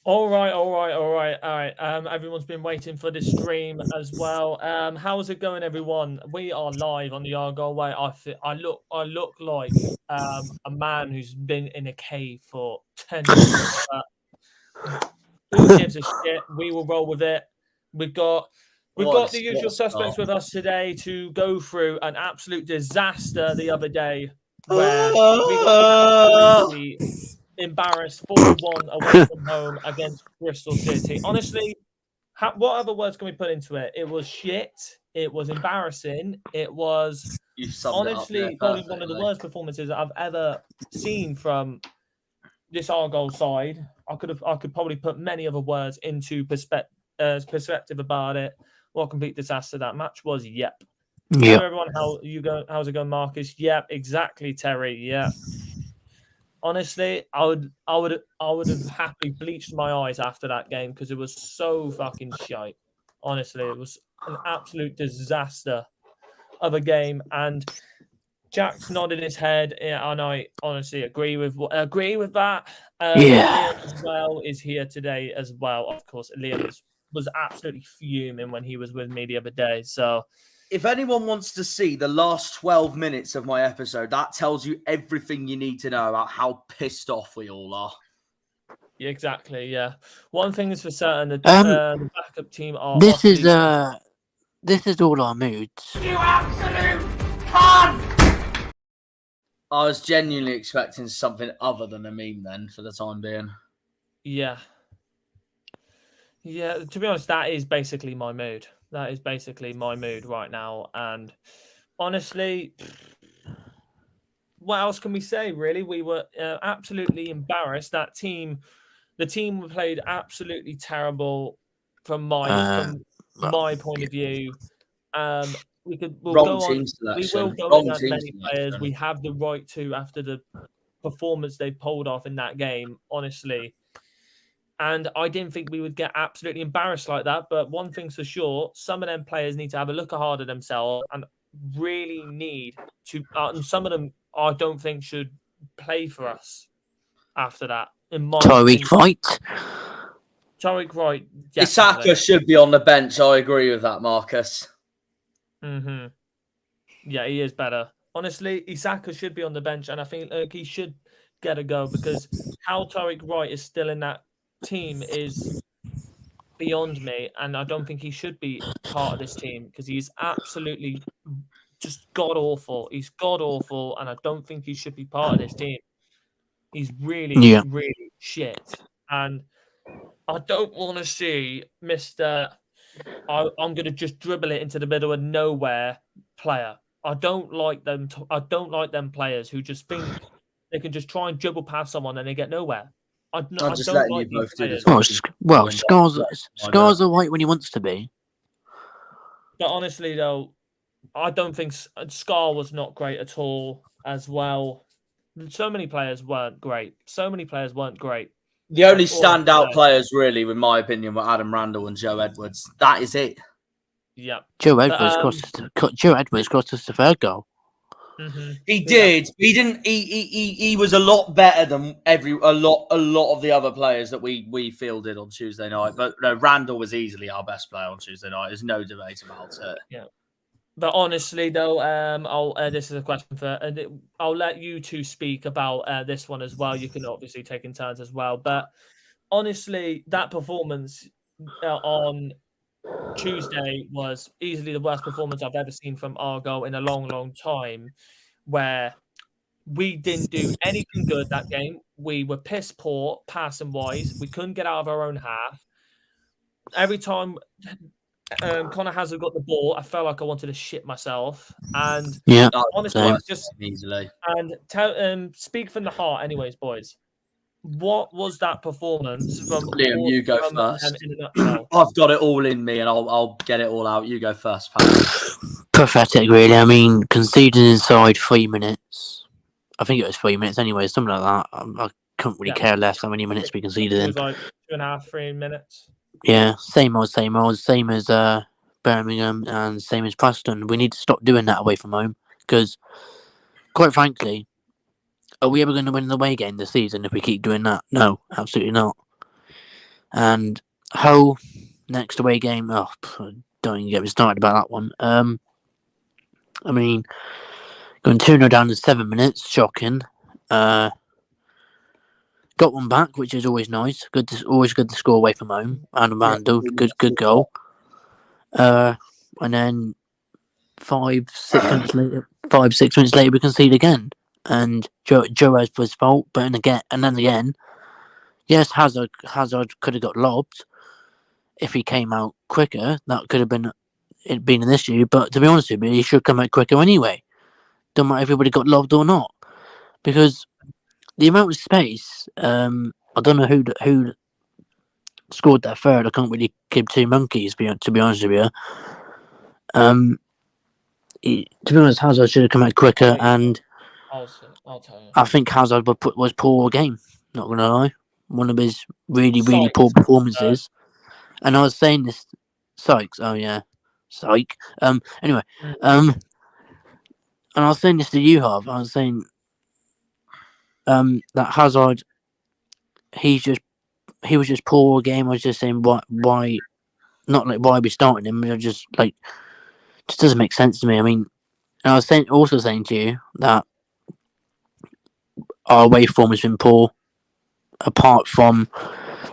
All right. Everyone's been waiting for this stream as well. How's it going, everyone? We are live on the Argyle Way. I look like a man who's been in a cave for 10 years. Who gives a shit? We will roll with it. We've got the usual suspects with us today to go through an absolute disaster the other day where we got absolutely embarrassed 4-1 away from home against Bristol City. Honestly, what other words can we put into it? It was shit. It was embarrassing. It was honestly probably one of the worst performances I've ever seen from this Argyle side. I could probably put many other words into perspective about it. What a complete disaster that match was. Yep. Hello everyone, how's it going, Marcus? Yep, exactly, Terry. Yep. Honestly, I would have happily bleached my eyes after that game because it was so fucking shite. Honestly, it was an absolute disaster of a game. And Jack's nodded his head, and I honestly agree with that. Liam as well is here today as well. Of course, Liam was absolutely fuming when he was with me the other day. So, if anyone wants to see the last 12 minutes of my episode, that tells you everything you need to know about how pissed off we all are. Yeah, exactly. Yeah. One thing is for certain: the backup team are. This is all our moods. You absolute cunt! I was genuinely expecting something other than a meme then, for the time being. Yeah. Yeah. To be honest, that is basically my mood. That is basically my mood right now. And honestly, what else can we say, really? We were absolutely embarrassed. The team played absolutely terrible from my point of view. We will go on that many players. We have the right to after the performance they pulled off in that game, honestly. And I didn't think we would get absolutely embarrassed like that. But one thing's for sure, some of them players need to have a look hard at themselves and really need to. And some of them, I don't think, should play for us after that. Tariq Wright. Isaka should be on the bench. I agree with that, Marcus. Yeah, he is better. Honestly, Isaka should be on the bench, and I think he should get to go, because how Tariq Wright is still in that team is beyond me, and I don't think he should be part of this team because he's absolutely just god awful. He's god awful, and I don't think he should be part of this team. He's really, really shit, and I don't want to see Mr. I'm going to just dribble it into the middle of nowhere player. I don't like them. I don't like them players who just think they can just try and dribble past someone and they get nowhere. I just don't letting like you these both do players. this. Well, Scar's all right when he wants to be. But honestly, though, I don't think Scar was not great at all as well. So many players weren't great. The only standout players, really, in my opinion, were Adam Randall and Joe Edwards. That is it. Yeah. Joe Edwards cost us the third goal. Mm-hmm. He did. He didn't. He was a lot better than a lot of the other players that we fielded on Tuesday night. But no, Randall was easily our best player on Tuesday night. There's no debate about it. Yeah. But honestly, though, this is a question for, and I'll let you two speak about this one as well. You can obviously take in turns as well. But honestly, that performance on Tuesday was easily the worst performance I've ever seen from Argyle in a long, long time, where we didn't do anything good that game. We were piss poor, passing wise. We couldn't get out of our own half. Every time Connor Hazard got the ball, I felt like I wanted to shit myself. And honestly, just easily. And speak from the heart, anyways, boys. What was that performance from Liam? You go first. In a nutshell? I've got it all in me, and I'll get it all out. You go first, Pat. Pathetic, really. I mean, conceding inside 3 minutes. I think it was 3 minutes anyway, something like that. I couldn't really care less how many minutes we conceded in. It was like 2.5, 3 minutes. Yeah, same old, same as Birmingham and same as Preston. We need to stop doing that away from home because, quite frankly, are we ever going to win the away game this season if we keep doing that? No, absolutely not. And Hull, next away game, don't even get me started about that one. I mean, going 2-0 down in 7 minutes, shocking. Got one back, which is always nice. Always good to score away from home. And Randall, good goal. And then 5-6 minutes later, we concede again. And Joe was fault, but then again, yes, Hazard could have got lobbed if he came out quicker. That could have been an issue. But to be honest with you, he should come out quicker anyway. Don't matter if everybody got lobbed or not, because the amount of space. I don't know who scored that third. I can't really give two monkeys, to be honest with you. To be honest, Hazard should have come out quicker, and I'll tell you. I think Hazard was poor game. Not gonna lie, one of his really poor performances. And I was saying this, Sykes. Oh yeah, Syke. Anyway, and I was saying this to you, Harv. I was saying that Hazard, he was just poor game. I was just saying why not like why we starting him. I just doesn't make sense to me. I mean, and I was also saying to you that our away form has been poor. Apart from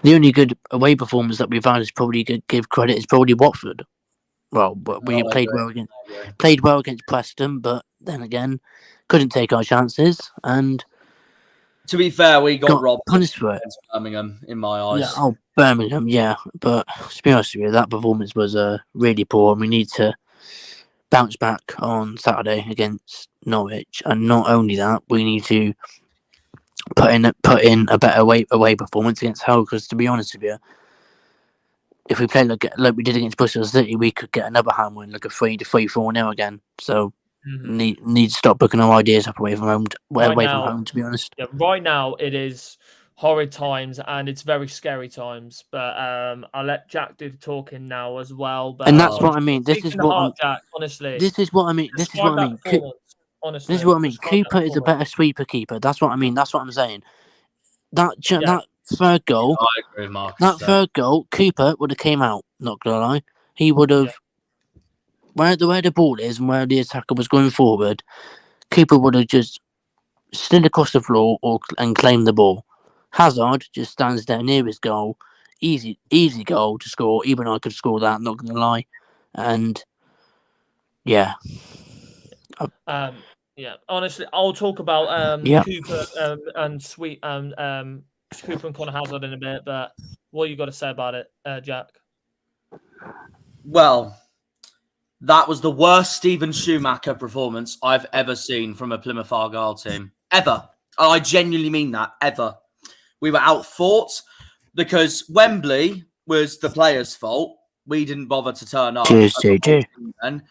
the only good away performance that we've had is probably give credit is probably Watford. Well, but we played well against Preston, but then again, couldn't take our chances. And to be fair, we got robbed punished for it. Birmingham, in my eyes. Yeah, Birmingham, yeah. But to be honest with you, that performance was really poor, and we need to bounce back on Saturday against Norwich. And not only that, we need to put in a better away performance against Hull. Because to be honest with you, if we play like we did against Bristol City, we could get another hand win, like a 3-4-0 again. So need to stop booking our ideas up away from home. To be honest, yeah, right now it is horrid times and it's very scary times. But I'll let Jack do the talking now as well. But and that's what I mean. This is what Jack. Honestly, this is what I mean. Honestly, this is what I mean. Cooper is a better sweeper keeper. That's what I mean. That's what I'm saying. That third goal. I agree with Mark. That third goal, Cooper would have came out. Not gonna lie, he would have. Where the ball is and where the attacker was going forward, Cooper would have just slid across the floor and claim the ball. Hazard just stands there near his goal. Easy goal to score. Even I could score that, not going to lie. And yeah. Yeah, honestly, I'll talk about Cooper and Cooper and Connor Hazard in a bit, but what you got to say about it, Jack? Well, that was the worst Steven Schumacher performance I've ever seen from a Plymouth Argyle team. Ever. I genuinely mean that. Ever. We were outfought because Wembley was the players' fault. We didn't bother to turn up. And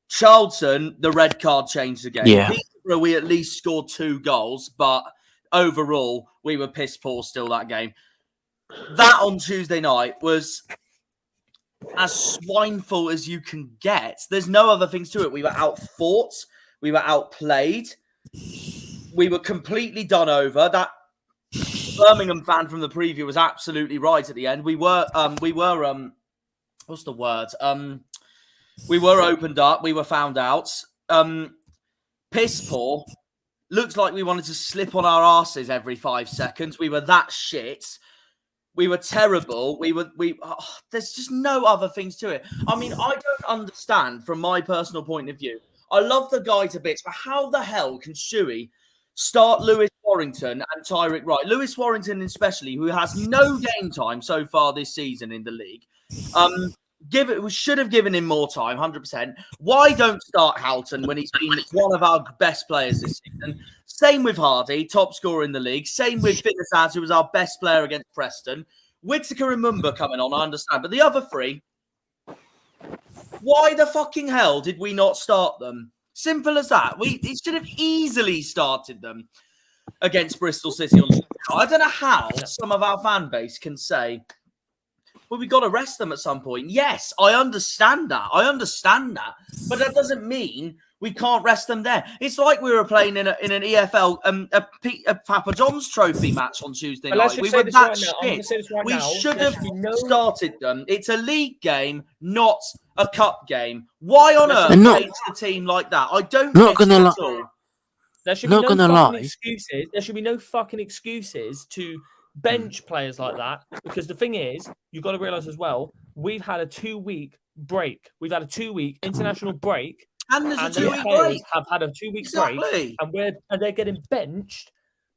Charlton, the red card changed the game. Yeah. Peterborough, we at least scored 2 goals, but overall, we were piss poor still that game. That on Tuesday night was as swineful as you can get. There's no other things to it. We were outfought. We were outplayed. We were completely done over. That Birmingham fan from the preview was absolutely right at the end. We were what's the word? We were opened up. We were found out. Piss poor. Looks like we wanted to slip on our asses every 5 seconds. We were that shit. We were terrible. There's just no other things to it. I mean, I don't understand from my personal point of view. I love the guy to bits, but how the hell can Shuey start Lewis Warrington and Tyrick Wright? Lewis Warrington especially, who has no game time so far this season in the league. We should have given him more time, 100%. Why don't start Houghton when he's been one of our best players this season? Same with Hardy, top scorer in the league. Same with Fitness, who was our best player against Preston. Whittaker and Mumba coming on, I understand. But the other 3, why the fucking hell did we not start them? Simple as that. We should have easily started them against Bristol City. I don't know how some of our fan base can say, well, we got to rest them at some point. Yes, I understand that. But that doesn't mean we can't rest them there. It's like we were playing in an EFL, a Papa John's Trophy match on Tuesday night. We were that shit. We should have started them. It's a league game, not a cup game. Why on earth against a team like that? I don't get it at all. There should be no fucking excuses. There should be no fucking excuses to bench players like that, because the thing is, you've got to realize as well, we've had a 2-week break. We've had a 2-week international break, and there's a 2-week break. Have had a 2-week break, and they're getting benched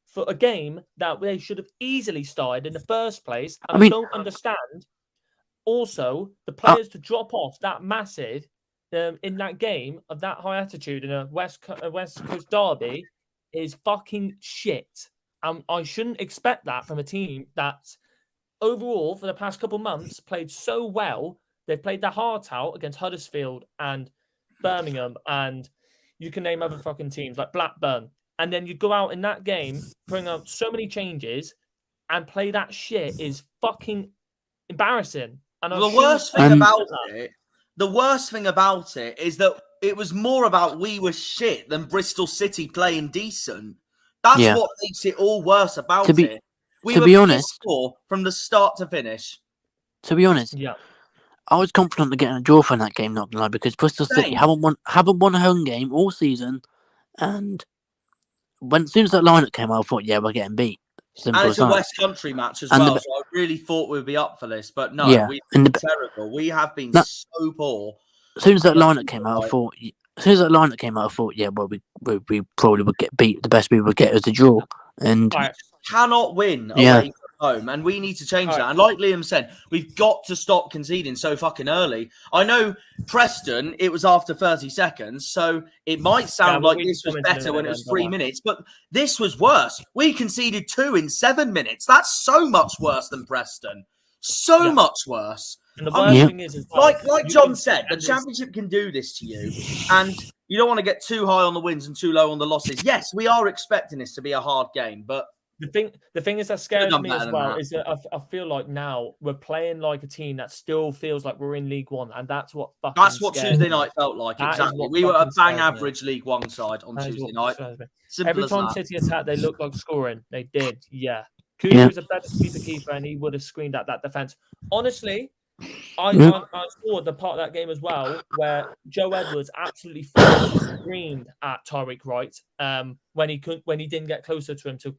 for a game that they should have easily started in the first place. And I don't understand. Also, the players to drop off that massive in that game of that high attitude in a West Coast derby is fucking shit. I shouldn't expect that from a team that's overall for the past couple of months played so well. They've played their heart out against Huddersfield and Birmingham, and you can name other fucking teams like Blackburn. And then you go out in that game, bring up so many changes, and play that shit is fucking embarrassing. And the worst thing about it is that it was more about we were shit than Bristol City playing decent. That's what makes it all worse about it. We were honest, from the start to finish. To be honest, I was confident of getting a draw from that game, not gonna lie, because Bristol City haven't won a home game all season, and as soon as that lineup came out, I thought, we're getting beat. And it's a West Country match as well, so I really thought we'd be up for this, but no, we've been terrible. We have been so poor. As soon as that lineup came out, I thought, we probably would get beat. The best we would get is a draw, and cannot win away from home, and we need to change that. And like Liam said, we've got to stop conceding so fucking early. I know Preston, it was after 30 seconds, so it might sound like this was better when it was 3 minutes, but this was worse. We conceded 2 in 7 minutes. That's so much worse than Preston. So much worse. And the worst thing is like John said, the Championship can do this to you, and you don't want to get too high on the wins and too low on the losses. Yes, we are expecting this to be a hard game, but the thing is that scares me as well is that I feel like now we're playing like a team that still feels like we're in League One, and that's what Tuesday night felt like. Exactly, we were a bang average League One side on Tuesday night. Every time City attacked, they looked like scoring. They did, Cooper was a better keeper, and he would have screened at that defense. Honestly, I saw the part of that game as well where Joe Edwards absolutely fucking screamed at Tyreek Wright when he didn't get closer to him to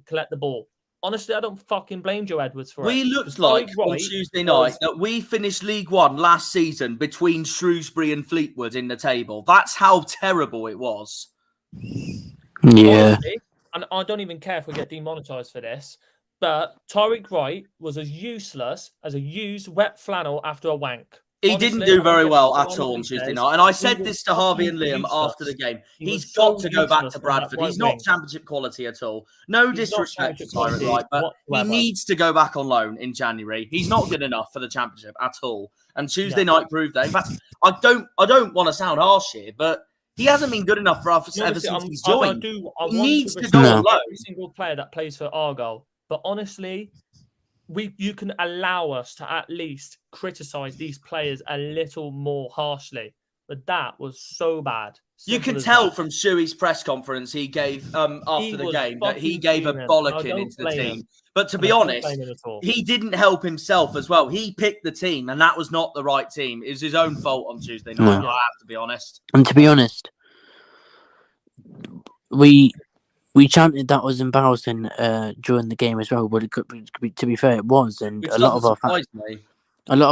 collect the ball. Honestly, I don't fucking blame Joe Edwards for it. We looked like on Tuesday night that we finished League One last season between Shrewsbury and Fleetwood in the table. That's how terrible it was. Yeah. Honestly, and I don't even care if we get demonetized for this, but Tyreek Wright was as useless as a used wet flannel after a wank. He didn't do very well at all on Tuesday night. And I said this to Harvey and Liam after the game. He's got to go back to Bradford. He's not championship quality at all. No disrespect to Tyreek Wright, but he needs to go back on loan in January. He's not good enough for the championship at all. And Tuesday night proved that. In fact, I don't want to sound harsh here, but he hasn't been good enough for us ever since he's joined. He needs to go on loan. Every single player that plays for Argyle. But honestly, you can allow us to at least criticize these players a little more harshly. But that was so bad. You can tell from Shuey's press conference he gave after the game that he gave a bollocking into the team. But to be honest, he didn't help himself as well. He picked the team, and that was not the right team. It was his own fault on Tuesday night, I have to be honest. And to be honest, we chanted that was embarrassing during the game as well, but it could be, to be fair, it was, and a lot of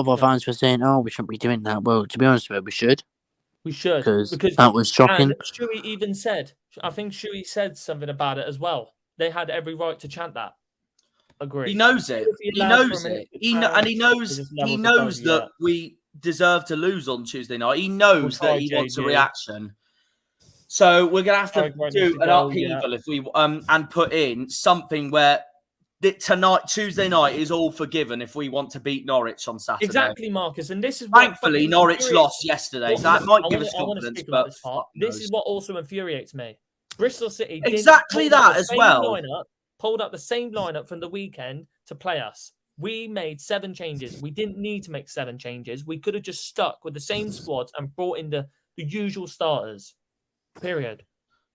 our fans were saying, "Oh, we shouldn't be doing that." Well, to be honest with you, we should. We should, because that was shocking. Shuey even said, I think Shuey said something about it as well. They had every right to chant that. Agree. He knows it. He knows it. He knows that we deserve to lose on Tuesday night. He knows that he wants a reaction. So we're gonna have to do an upheaval if we and put in something where tonight, Tuesday night, is all forgiven if we want to beat Norwich on Saturday. Exactly, Marcus. And this is thankfully Norwich lost yesterday, so that might give us confidence. But this is what also infuriates me. Bristol City pulled up the same lineup from the weekend to play us. We made 7 changes. We didn't need to make 7 changes. We could have just stuck with the same squad and brought in the usual starters. Period.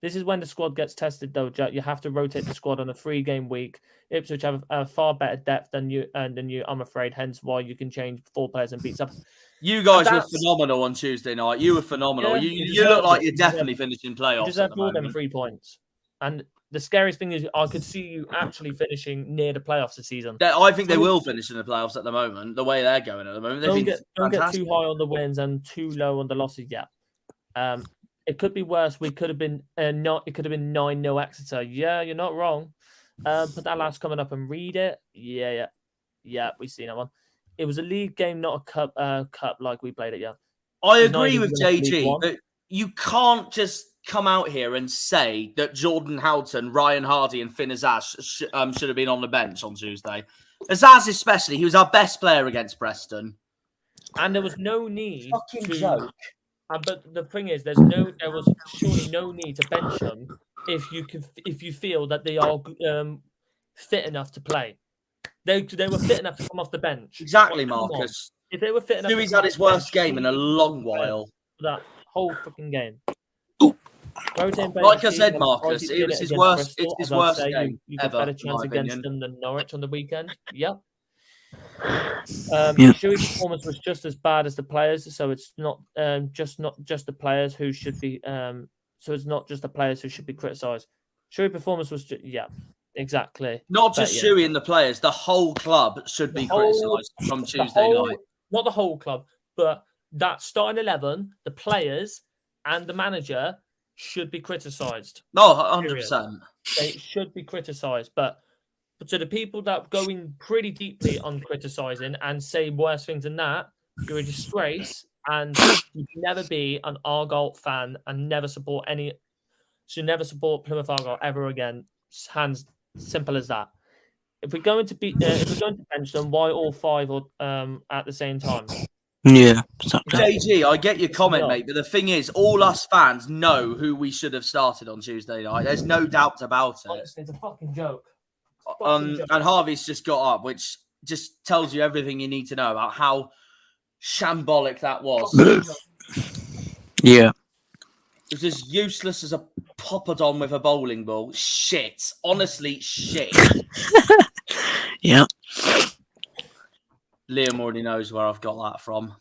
This is when the squad gets tested, though, Jack. You have to rotate the squad on a 3-game week. Ipswich have a far better depth than you, I'm afraid. Hence why you can change 4 players and beat stuff. You guys were phenomenal on Tuesday night. You were phenomenal. Yeah, you look like you're definitely finishing playoffs. You deserve more than 3 points. And the scariest thing is I could see you actually finishing near the playoffs this season. I think they will finish in the playoffs at the moment, the way they're going at the moment. Don't get too high on the wins and too low on the losses yet. It could be worse. We could have been It could have been 9-0 Exeter. Yeah, you're not wrong. Put that last comment up and read it. Yeah. We've seen that one. It was a league game, not a cup like we played it. Yeah, I agree with JG, but you can't just come out here and say that Jordan Houghton, Ryan Hardy, and Finn Azaz should have been on the bench on Tuesday. Azaz especially, he was our best player against Preston, and there was no need. Fucking joke. But the thing is, there was surely no need to bench them if you feel that they are fit enough to play. They were fit enough to come off the bench. Exactly, Marcus. If they were fit enough, Shuey's had his worst game in a long while. That whole fucking game. Like I said, Marcus, it was his worst. It's his worst game you ever. Better chance against them than Norwich on the weekend. Yep. Shuey's performance was just as bad as the players, so it's not just the players who should be. So it's not just the players who should be criticised. Shuey's performance was exactly. Not just Shuey and the players, the whole club should be criticised from Tuesday night. Not the whole club, but that starting 11, the players and the manager should be criticised. No, 100%. They should be criticised, but to the people that go in pretty deeply on criticising and say worse things than that, you're a disgrace, and you can never be an Argyle fan and never support Plymouth Argyle ever again. Hands simple as that. If we're going to bench them, why all 5 at the same time? Yeah. JG, I get your comment, mate, but the thing is, all us fans know who we should have started on Tuesday night. There's no doubt about it. Honestly, it's a fucking joke. And Harvey's just got up, which just tells you everything you need to know about how shambolic that was. Yeah. It was as useless as a poppadom with a bowling ball. Shit. Honestly, shit. Yeah. Liam already knows where I've got that from.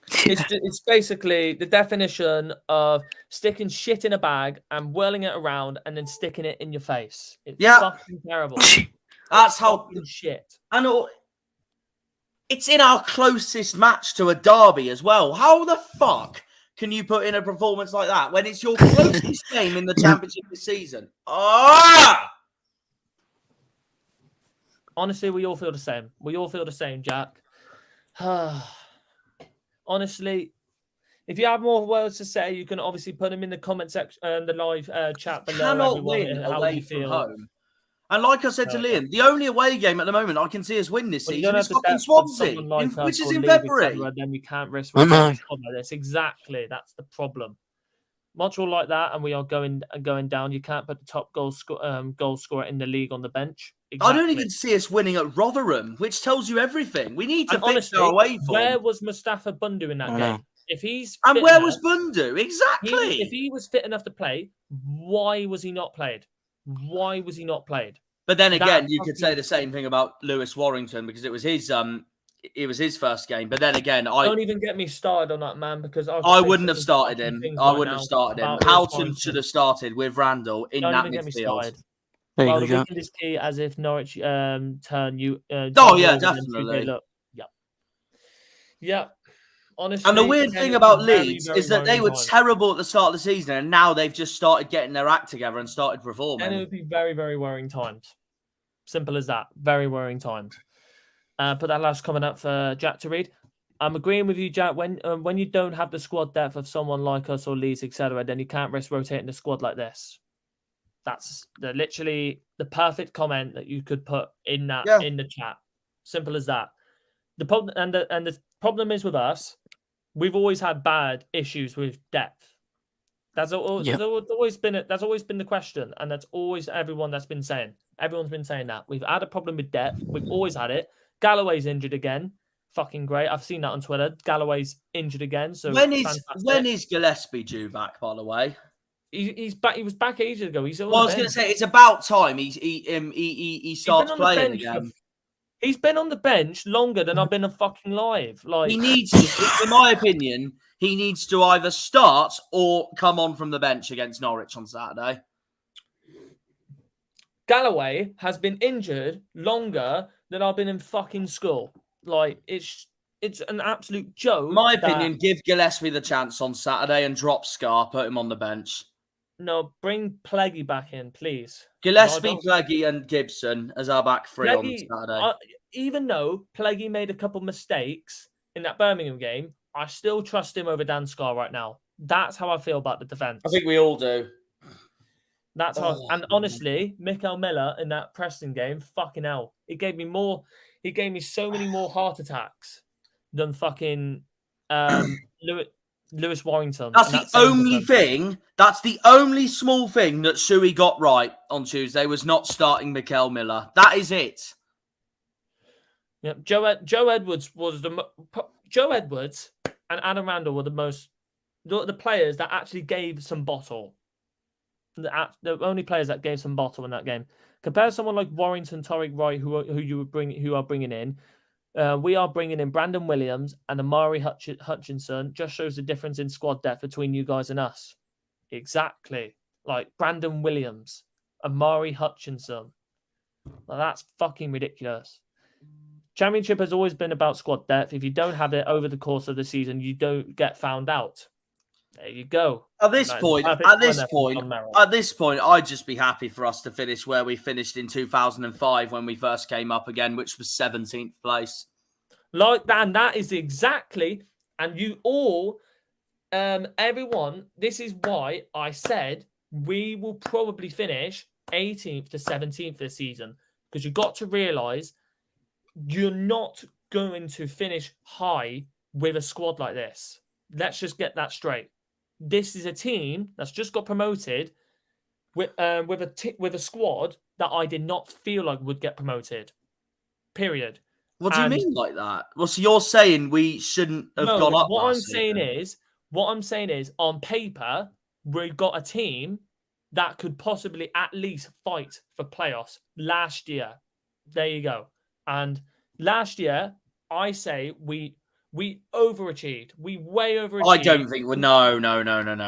It's basically the definition of sticking shit in a bag and whirling it around and then sticking it in your face. It's fucking terrible. That's how shit. And it's in our closest match to a derby as well. How the fuck can you put in a performance like that when it's your closest game in the championship this season? Honestly, we all feel the same. We all feel the same, Jack. Honestly, if you have more words to say, you can obviously put them in the comment section, the live chat below. Cannot win away from home. And like I said to Liam, the only away game at the moment I can see us win this season is fucking Swansea, which is in February. Then we can't risk like this. Exactly, that's the problem. Montreal like that, and we are going down. You can't put the top goal scorer in the league on the bench. Exactly. I don't even see us winning at Rotherham, which tells you everything. We need to fix our away form. Where was Mustafa Bundu in that game? If he's where was Bundu? Exactly. If he was fit enough to play, why was he not played? Why was he not played? But then again, you could say the same thing about Lewis Warrington because it was his first game. But then again, don't even get me started on that man because I wouldn't have started him. Houghton should have started with Randall in that midfield. Well, the weekend is key as if Norwich turn you. Definitely. Yeah. Honestly, and the weird thing about Leeds is that they were terrible at the start of the season, and now they've just started getting their act together and started performing. And it would be very, very worrying times. Simple as that. Very worrying times. Put that last comment up for Jack to read. I'm agreeing with you, Jack. When you don't have the squad depth of someone like us or Leeds, etc., then you can't risk rotating the squad like this. That's literally the perfect comment that you could put in that in the chat. Simple as that. The problem and the problem is with us. We've always had bad issues with depth. That's always been the question, and that's always everyone that's been saying. Everyone's been saying that we've had a problem with depth. We've always had it. Galloway's injured again. Fucking great. I've seen that on Twitter. Galloway's injured again. So when is Gillespie due back? By the way, he's back. He was back ages ago. I was going to say it's about time he starts playing again. He's been on the bench longer than I've been fucking live. Like he needs to, in my opinion, he needs to either start or come on from the bench against Norwich on Saturday. Galloway has been injured longer than I've been in fucking school. Like it's an absolute joke. My opinion, give Gillespie the chance on Saturday and drop Scar, put him on the bench. No, bring Pleggy back in, please. Gillespie, Pleggy, and Gibson as our back three on Saturday. Even though Pleggy made a couple mistakes in that Birmingham game, I still trust him over Dan Scar right now. That's how I feel about the defence. I think we all do. That's how. And honestly, Mikael Miller in that Preston game, fucking hell, he gave me so many more heart attacks than fucking Lewis Warrington. That's the only thing. That's the only small thing that Shuey got right on Tuesday was not starting Mikael Miller. That is it. Yeah, Joe Edwards Joe Edwards and Adam Randall were the players that actually gave some bottle. The only players that gave some bottle in that game. Compare someone like Warrington, Torrick Wright, who are bringing in. We are bringing in Brandon Williams and Amari Hutchinson. Just shows the difference in squad depth between you guys and us. Exactly. Like Brandon Williams, Amari Hutchinson. Like, that's fucking ridiculous. Championship has always been about squad depth. If you don't have it over the course of the season, you don't get found out. There you go. At this point, I'd just be happy for us to finish where we finished in 2005 when we first came up again, which was 17th place. Like that, and that is exactly, and you all, everyone, this is why I said we will probably finish 18th to 17th this season, because you've got to realise you're not going to finish high with a squad like this. Let's just get that straight. This is a team that's just got promoted with a squad that I did not feel like would get promoted. Period. What do you mean like that? Well, so you're saying we shouldn't have gone up? What I'm saying is, on paper, we've got a team that could possibly at least fight for playoffs last year. There you go. And Last year, I say we overachieved. We way overachieved. I don't think we. No.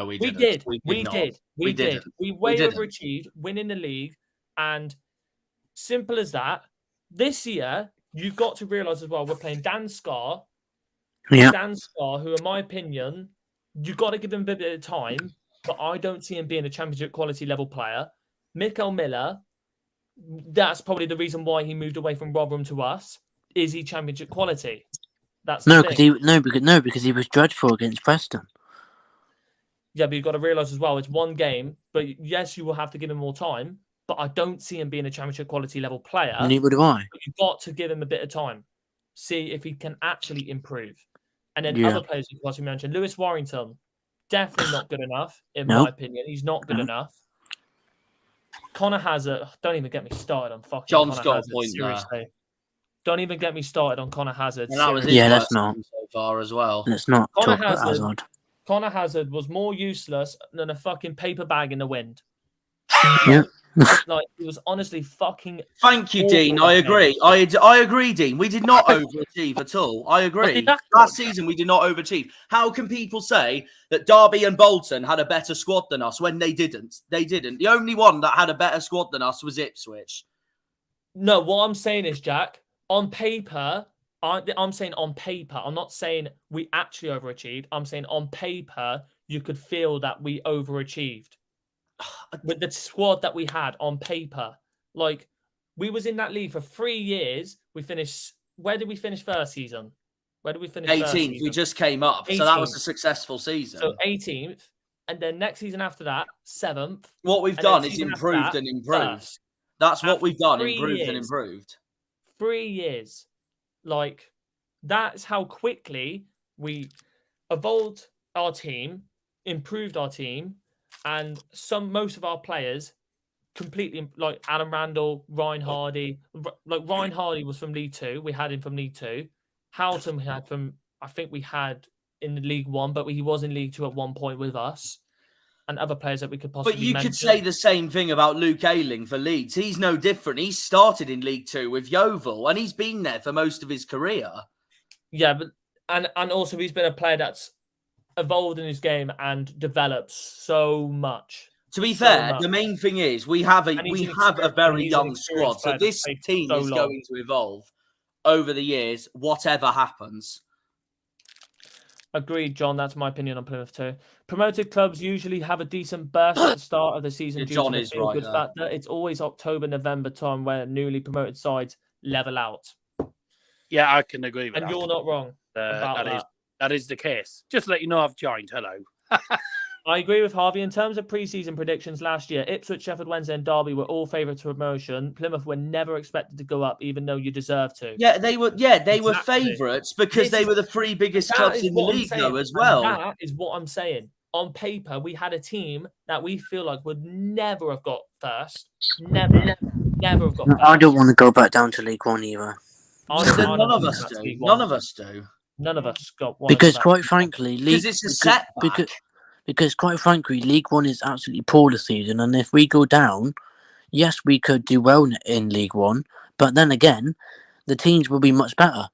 We We didn't. did. We We not. did. We We did. didn't. We way didn't. overachieved, winning the league. And simple as that. This year, you've got to realise as well, we're playing Dan Scar. Yeah. Dan Scar, who, in my opinion, you've got to give him a bit of time, but I don't see him being a championship quality level player. Mikael Miller, that's probably the reason why he moved away from Rotherham to us. Is he championship quality? That's the thing. Because he was dreadful against Preston. Yeah, but you've got to realise as well, it's one game. But yes, you will have to give him more time. But I don't see him being a championship quality level player. Neither do I. But you've got to give him a bit of time. See if he can actually improve. And then other players you possibly mentioned, Lewis Warrington, definitely not good enough, in my opinion. He's not good enough. Connor Hazard, don't even get me started on fucking John's Connor got Hazard, a point seriously. there. Don't even get me started on Connor Hazard. And that was seriously. his that's not so far as well. Let's not Connor talk about Hazard. Connor Hazard was more useless than a fucking paper bag in the wind. Yeah. Like, it was honestly fucking. Thank you, Dean. I agree. I agree, Dean. We did not overachieve at all. I agree. Last season, we did not overachieve. How can people say that Derby and Bolton had a better squad than us when they didn't? They didn't. The only one that had a better squad than us was Ipswich. No, what I'm saying is, Jack, on paper, I'm saying on paper. I'm not saying we actually overachieved. I'm saying on paper, you could feel that we overachieved. With the squad that we had on paper, like, we was in that league for 3 years. We finished. Where did we finish first season? Where did we finish? 18th. We just came up, 18th. So that was a successful season. So 18th, and then next season after that, 7th. What we've done is improved and improved. First. That's what we've done. 3 Improved years. and improved. 3 years, like, that's how quickly we evolved our team, improved our team. And most of our players completely, like Adam Randall, Ryan Hardy. Like, Ryan Hardy was from League 2. We had him from League 2. Houghton we had from, I think we had in the League 1, but he was in League 2 at one point with us. And other players that we could possibly mention. But you could say the same thing about Luke Ayling for Leeds. He's no different. He started in League 2 with Yeovil, and he's been there for most of his career. Yeah, but and also he's been a player that's evolved in his game and developed so much. To be fair, the main thing is we have a very young squad, so this team is going to evolve over the years, whatever happens. Agreed, John. That's my opinion on Plymouth too. Promoted clubs usually have a decent burst at the start of the season. John is right. Good factor. It's always October, November time where newly promoted sides level out. Yeah, I can agree with that. And you're not wrong. That is the case. Just to let you know, I've joined. Hello. I agree with Harvey. In terms of pre-season predictions last year, Ipswich, Sheffield Wednesday and Derby were all favourites for promotion. Plymouth were never expected to go up, even though you deserve to. Yeah, they were favourites because they were the 3 biggest clubs in the league, though, as well. And that is what I'm saying. On paper, we had a team that we feel like would never have got first. Never have got first. I don't want to go back down to League 1 either. None of us do. None of us do. None of us got one. Because, quite frankly, because it's a setback. Because, quite frankly, League 1 is absolutely poor this season, and if we go down, yes, we could do well in League 1, but then again, the teams will be much better,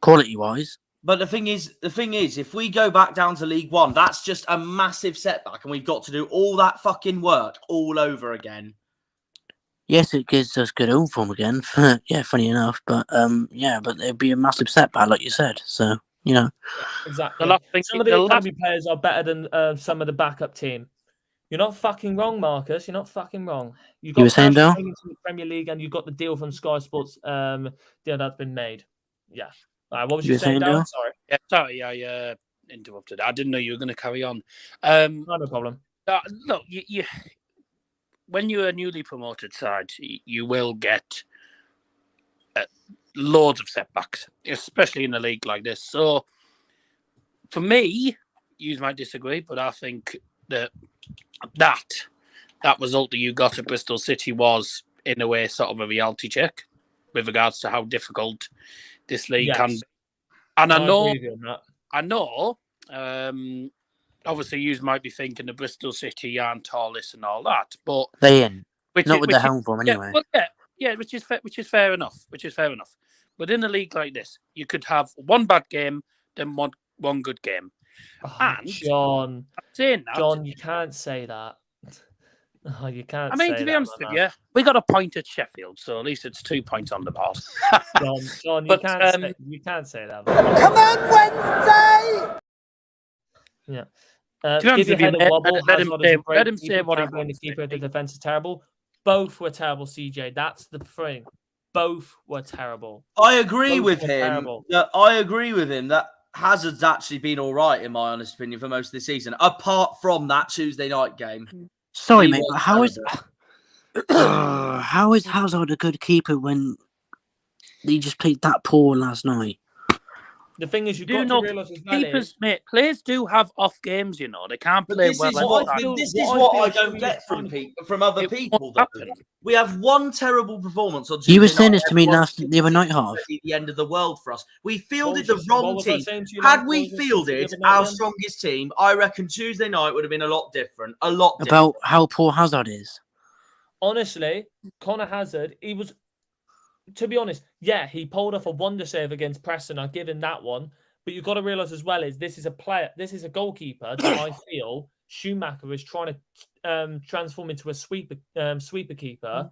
quality-wise. But the thing is, if we go back down to League 1, that's just a massive setback, and we've got to do all that fucking work all over again. Yes, it gives us good home form again. Yeah, funny enough, but but it'd be a massive setback, like you said. So. You know, exactly. Some of the academy players are better than some of the backup team. You're not fucking wrong, Marcus. You're not fucking wrong. You were saying, Dale? Into the Premier League, and you got the deal from Sky Sports. Deal that's been made. Yeah. All right, what was you saying, Dale? Sorry. Yeah, sorry, I interrupted. I didn't know you were going to carry on. No problem. Look, you when you're a newly promoted side, you will get loads of setbacks, especially in a league like this. So, for me, you might disagree, but I think that result that you got at Bristol City was, in a way, sort of a reality check with regards to how difficult this league can be. And I know, obviously, you might be thinking the Bristol City aren't tallest and all that, but they ain't. Not with the home form anyway. Yeah, which is fair enough. But in a league like this, you could have one bad game, then one good game. Oh, And John, saying that, John, you can't say that. Oh, you can't. I mean, say to be that, honest with man. you, we got a point at Sheffield, so at least it's 2 points on the board. John, you But, can't say that. Man. Come on, Wednesday! Yeah. To be honest Give with your you, head a mate, wobble. let him say what he Cameron, wants. the keeper, the defense is terrible. Both were terrible, CJ. That's the thing. Both were terrible. I agree Both with were him. terrible. I agree with him that Hazard's actually been all right, in my honest opinion, for most of the season, apart from that Tuesday night game. Sorry, He mate, was but how is terrible. how is Hazard a good keeper when he just played that poor last night? The thing is, you've Do got not to realise as well keepers, is, mate. Players do have off games, you know. They can't But play this well. is at what, the time. this what is I what feel I don't Sheffield get is from trying from other It people. won't Though. happen. We have one terrible performance on Tuesday You were saying night. this to me Everyone the other night, Half. thinks it's the end of the world for us. We fielded what the wrong was I team. saying to you, Had like, we what was I saying to you the fielded other night, our Ian? strongest team, I reckon Tuesday night would have been a lot different. A lot different. About how poor Hazard is. Honestly, Connor Hazard, he was, to be honest, yeah, he pulled off a wonder save against Preston. I give him that one. But you've got to realise as well is this is a goalkeeper that I feel Schumacher is trying to transform into a sweeper keeper.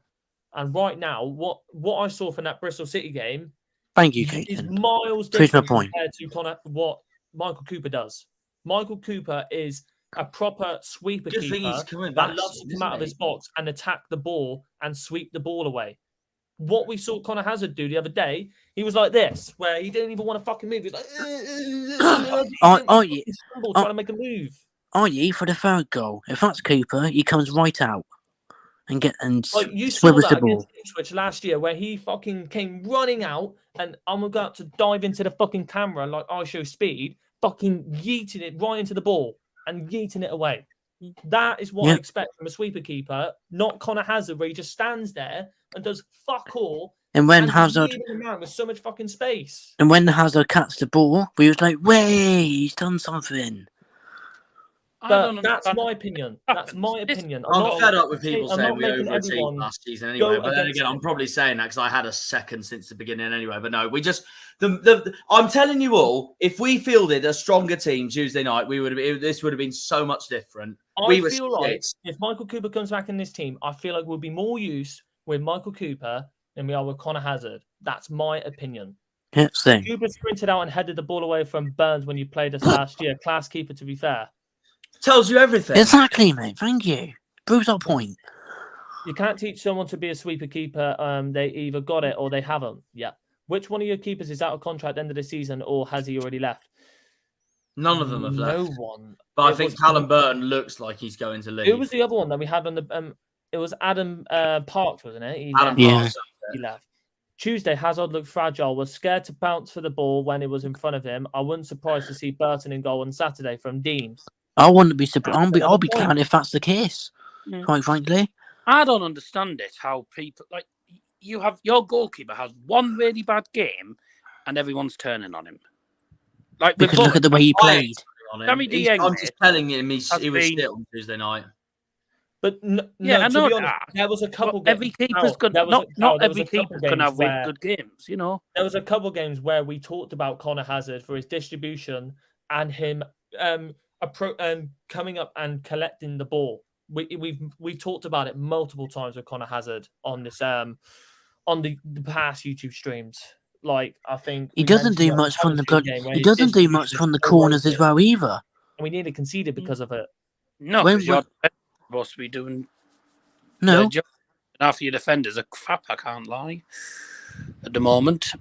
And right now, what I saw from that Bristol City game Thank you, is Caitlin. miles Proves my different point. compared to what Michael Cooper does. Michael Cooper is a proper sweeper Good thing he's keeper coming that back loves soon, to come out of isn't his he? box and attack the ball and sweep the ball away. What we saw Connor Hazard do the other day, he was like this, where he didn't even want to fucking move. He's like, Are you trying to make a move. for the third goal? If that's Cooper, he comes right out and Like you saw swivels the that ball. against Ipswich last year, where he fucking came running out, and I'm about to dive into the fucking camera like I show speed, fucking yeeting it right into the ball and yeeting it away. That is what I expect from a sweeper keeper, not Connor Hazard, where he just stands there and does fuck all. And when and Hazard leaving him around with so much fucking space. and when Hazard catches the ball, we was like, "Way, he's done something." But that's my opinion. That's my opinion. I'm fed up with people I'm saying not we making overachieved everyone last season anyway. go But then against again, I'm it. probably saying that because I had a second since the beginning anyway. But no, we just I'm telling you all, if we fielded a stronger team Tuesday night, this would have been so much different. I feel like if Michael Cooper comes back in this team, I feel like we'll be more use with Michael Cooper than we are with Connor Hazard. That's my opinion. Yeah, same. Cooper sprinted out and headed the ball away from Burns when you played us last year. Class keeper, to be fair. Tells you everything. Exactly, mate. Thank you. Proves our point. You can't teach someone to be a sweeper keeper. They either got it or they haven't. Yeah. Which one of your keepers is out of contract at the end of the season, or has he already left? None of them have left. No one. But I think Callum Burton looks like he's going to leave. Who was the other one that we had on the? It was Adam Parks, wasn't it? Adam Parks. He left. Tuesday, Hazard looked fragile. Was scared to bounce for the ball when it was in front of him. I wouldn't surprised to see Burton in goal on Saturday from Dean. I wouldn't be surprised. I'll be glad if that's the case. Quite frankly, I don't understand it. How people like you have your goalkeeper has one really bad game, and everyone's turning on him. Like because look at the way he played. I'm just telling him he was shit on Tuesday night. But I know to be honest, that. there was a couple. Every keeper's not every keeper can have really good games, you know. There was a couple games where we talked about Connor Hazard for his distribution and him coming up and collecting the ball. We've talked about it multiple times with Connor Hazard on this on the past YouTube streams. Like I think he doesn't do much from the he doesn't do much from the corners as well either. And we nearly conceded because of it. No, because you're supposed to be doing half your defenders are crap. I can't lie. At the moment,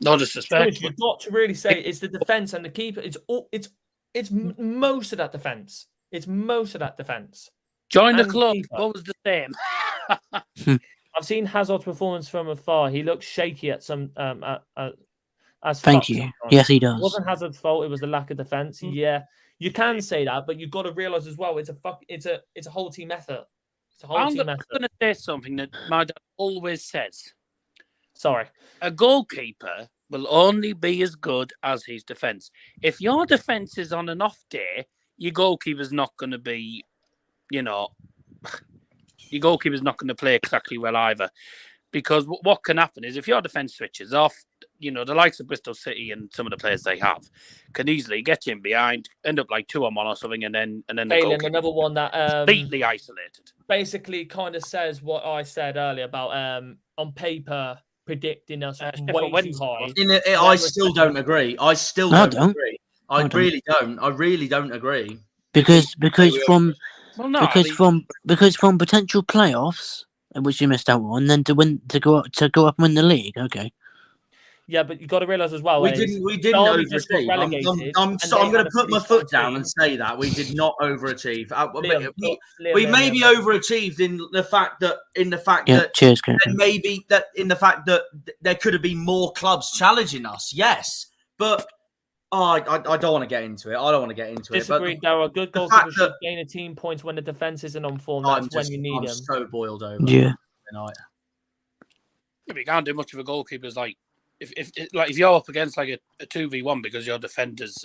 no disrespect. You've got to really say it's the defense and the keeper. It's most of that defense. It's most of that defense. Join the club. What was the same? I've seen Hazard's performance from afar. He looks shaky at some. Thank you. Yes, he does. It wasn't Hazard's fault. It was the lack of defense. Yeah, you can say that, but you've got to realize as well. It's a whole team effort. It's a whole team effort. I'm going to say something that my dad always says. Sorry, a goalkeeper will only be as good as his defense. If your defense is on an off day, your goalkeeper's not going to be, your goalkeeper's not going to play exactly well either. Because what can happen is if your defense switches off, you know, the likes of Bristol City and some of the players they have can easily get in behind, end up like 2-on-1 or something, and then the goalkeeper another one that completely isolated. Basically, kind of says what I said earlier about on paper predicting us way too high. I still don't agree. I still don't agree. I really don't. I really don't agree. Because from potential playoffs, which you missed out on, then to go up and win the league. Okay. Yeah, but you got to realise as well. We didn't overachieve. I'm going to put my foot down and say that we did not overachieve. We maybe overachieved in the fact that cheers, maybe that in the fact that there could have been more clubs challenging us. Yes, but I don't want to get into it. I don't want to get into it. Disagree, Darryl. Good goalkeeper should gain a team points when the defence isn't on form. That's when you need him. I'm so boiled over. Yeah. Tonight. Yeah, but you can't do much of a goalkeeper's like. If you're up against like a 2v1 because your defenders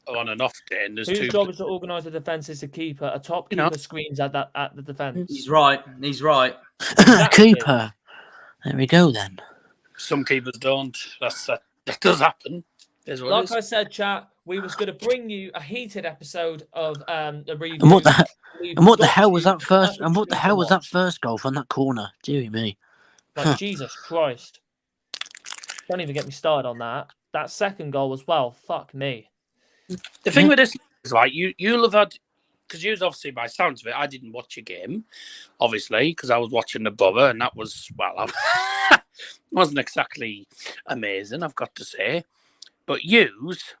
are on and off day, and there's whose job is to organise the defence is the keeper. A top keeper screams at the defence. He's right. Exactly. Keeper. There we go then. Some keepers don't. That does happen. Like I said, chat, we was going to bring you a heated episode of the review. And what the hell was that first? And what the hell was that first goal from that corner? Dear me. Like Jesus Christ. Don't even get me started on that. That second goal as well. Fuck me. The thing with this is like you'll have had, because you obviously by sounds of it, I didn't watch a game, obviously, because I was watching the Borough, and that was wasn't exactly amazing, I've got to say. But yous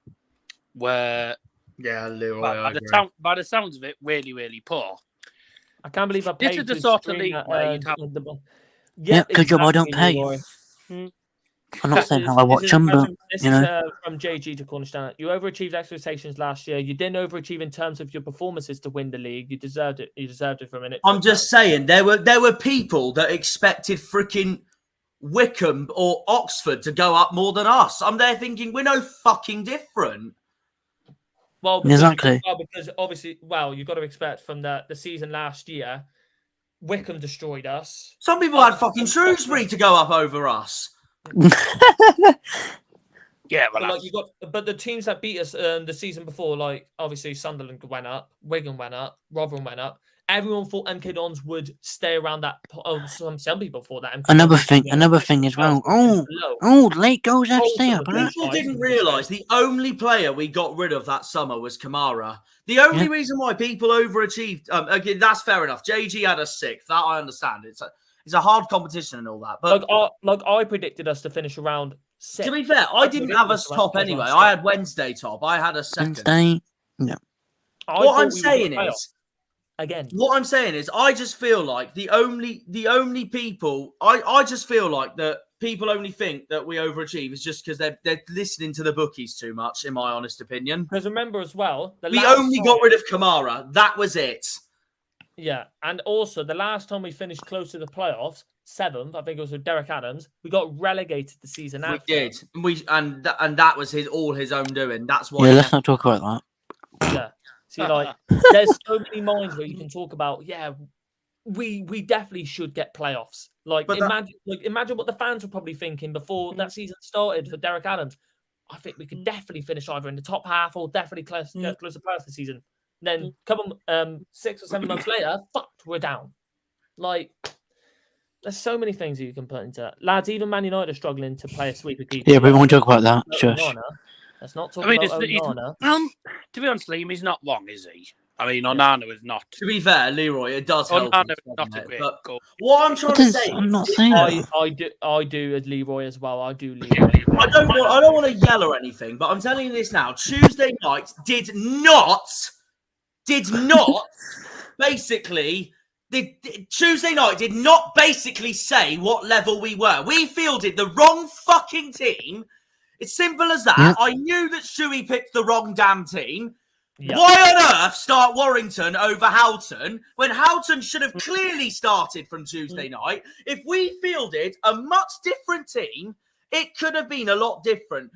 were by the sounds of it, really, really poor. I can't believe I paid. This is the sort of league where you'd have. Yeah, good job I don't pay. I'm not saying how I watch them, but this is from JG to Cornerstone. You overachieved expectations last year. You didn't overachieve in terms of your performances to win the league. You deserved it. You deserved it for a minute. I'm just saying there were people that expected freaking Wickham or Oxford to go up more than us. I'm there thinking we're no fucking different. Well, exactly. Because obviously, you've got to expect from the season last year, Wickham destroyed us. Some people had fucking Shrewsbury to go up over us. Yeah, well, but the teams that beat us the season before, like obviously Sunderland went up, Wigan went up, Rotherham went up. Everyone thought MK Dons would stay around that. Some people thought that. Another thing as well. Late goals have to stay up. People didn't realise the only player we got rid of that summer was Kamara. The only reason why people overachieved, again, that's fair enough. JG had us sixth. That I understand. It's a hard competition and all that. But I predicted us to finish around sixth. To be fair, I didn't have us top anyway. I had Wednesday top. I had a second. Wednesday, no. What I'm saying is, I just feel like the only people, I just feel like that people only think that we overachieve is just because they're listening to the bookies too much, in my honest opinion. Because remember as well, we only got rid of Kamara. That was it. Yeah, and also the last time we finished close to the playoffs, 7th, I think it was with Derek Adams, we got relegated the season after. We did, and that was all his own doing. That's why. Yeah, let's not talk about that. Yeah, see, like there's so many minds where you can talk about. Yeah, we definitely should get playoffs. Like imagine what the fans were probably thinking before that season started for Derek Adams. I think we could definitely finish either in the top half or definitely close to playoffs this season. Then, couple 6 or 7 months later, we're down. Like, there's so many things that you can put into it. Lads, even Man United are struggling to play a sweeper keeper. Yeah, we won't talk about that. Shush. Let's not talk about Onana. To be honest, Liam, he's not wrong, is he? I mean, Onana is not. To be fair, Leroy, it does help. Onana is not a great goal. What I'm trying to say, I'm not saying I do as Leroy as well. I do Leroy. I don't want to yell or anything, but I'm telling you this now. Tuesday night did not basically Tuesday night did not basically say what level we were. We fielded the wrong fucking team. It's simple as that. Yep. I knew that Shuey picked the wrong damn team. Yep. Why on earth start Warrington over Houghton when Houghton should have clearly started from Tuesday night? If we fielded a much different team, it could have been a lot different.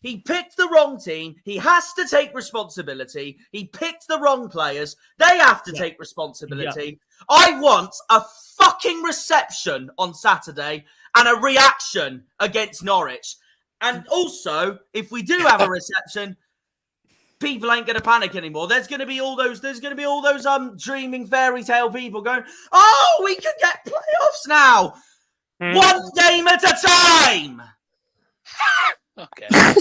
He picked the wrong team. He has to take responsibility. He picked the wrong players. They have to take responsibility. I want a fucking reception on Saturday and a reaction against Norwich. And also, if we do have a reception, people ain't going to panic anymore. There's going to be all those dreaming fairy tale people going, oh, we can get playoffs now. One game at a time. Okay.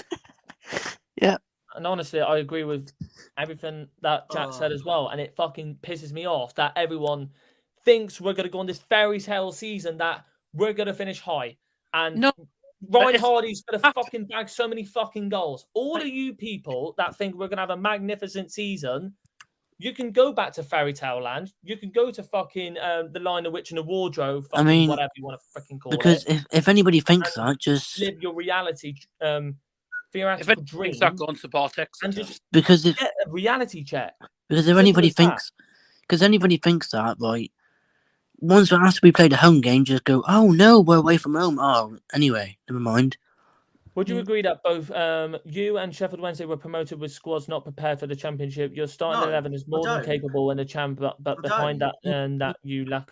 Yeah. And honestly, I agree with everything that Jack said as well. And it fucking pisses me off that everyone thinks we're going to go on this fairy tale season that we're going to finish high. And Ryan Hardy's going to fucking bag so many fucking goals. All of you people that think we're going to have a magnificent season, you can go back to fairy tale land. You can go to fucking the Lion, the Witch, and the Wardrobe. I mean, whatever you want to freaking call because it. if anybody thinks that, just live your reality, theoretical If dream. that go on support Exeter. And just because get a reality check. Because if anybody thinks that, right, once after we played a home game, just go, oh no, we're away from home. Oh, anyway, never mind. Would you agree that both you and Sheffield Wednesday were promoted with squads not prepared for the Championship? Your starting 11 is more than capable in the champ, but behind that, that you lack.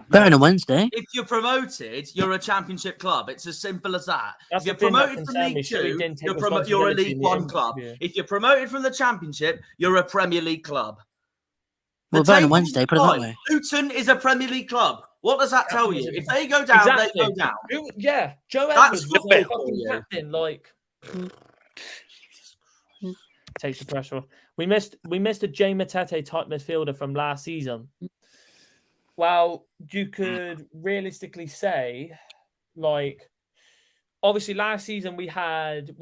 Better than Wednesday. If you're promoted, you're a Championship club. It's as simple as that. That's if you're promoted from League Two, you're a League One club. If you're promoted from the Championship, you're a Premier League club. Well, better than Wednesday, put it that way. Luton is a Premier League club. What does that tell you? If they go down, they go down. Yeah, Joe Edwards was the fucking captain. Like, takes the pressure off. We missed a Jay Matete type midfielder from last season. Well, you could realistically say, like, obviously last season we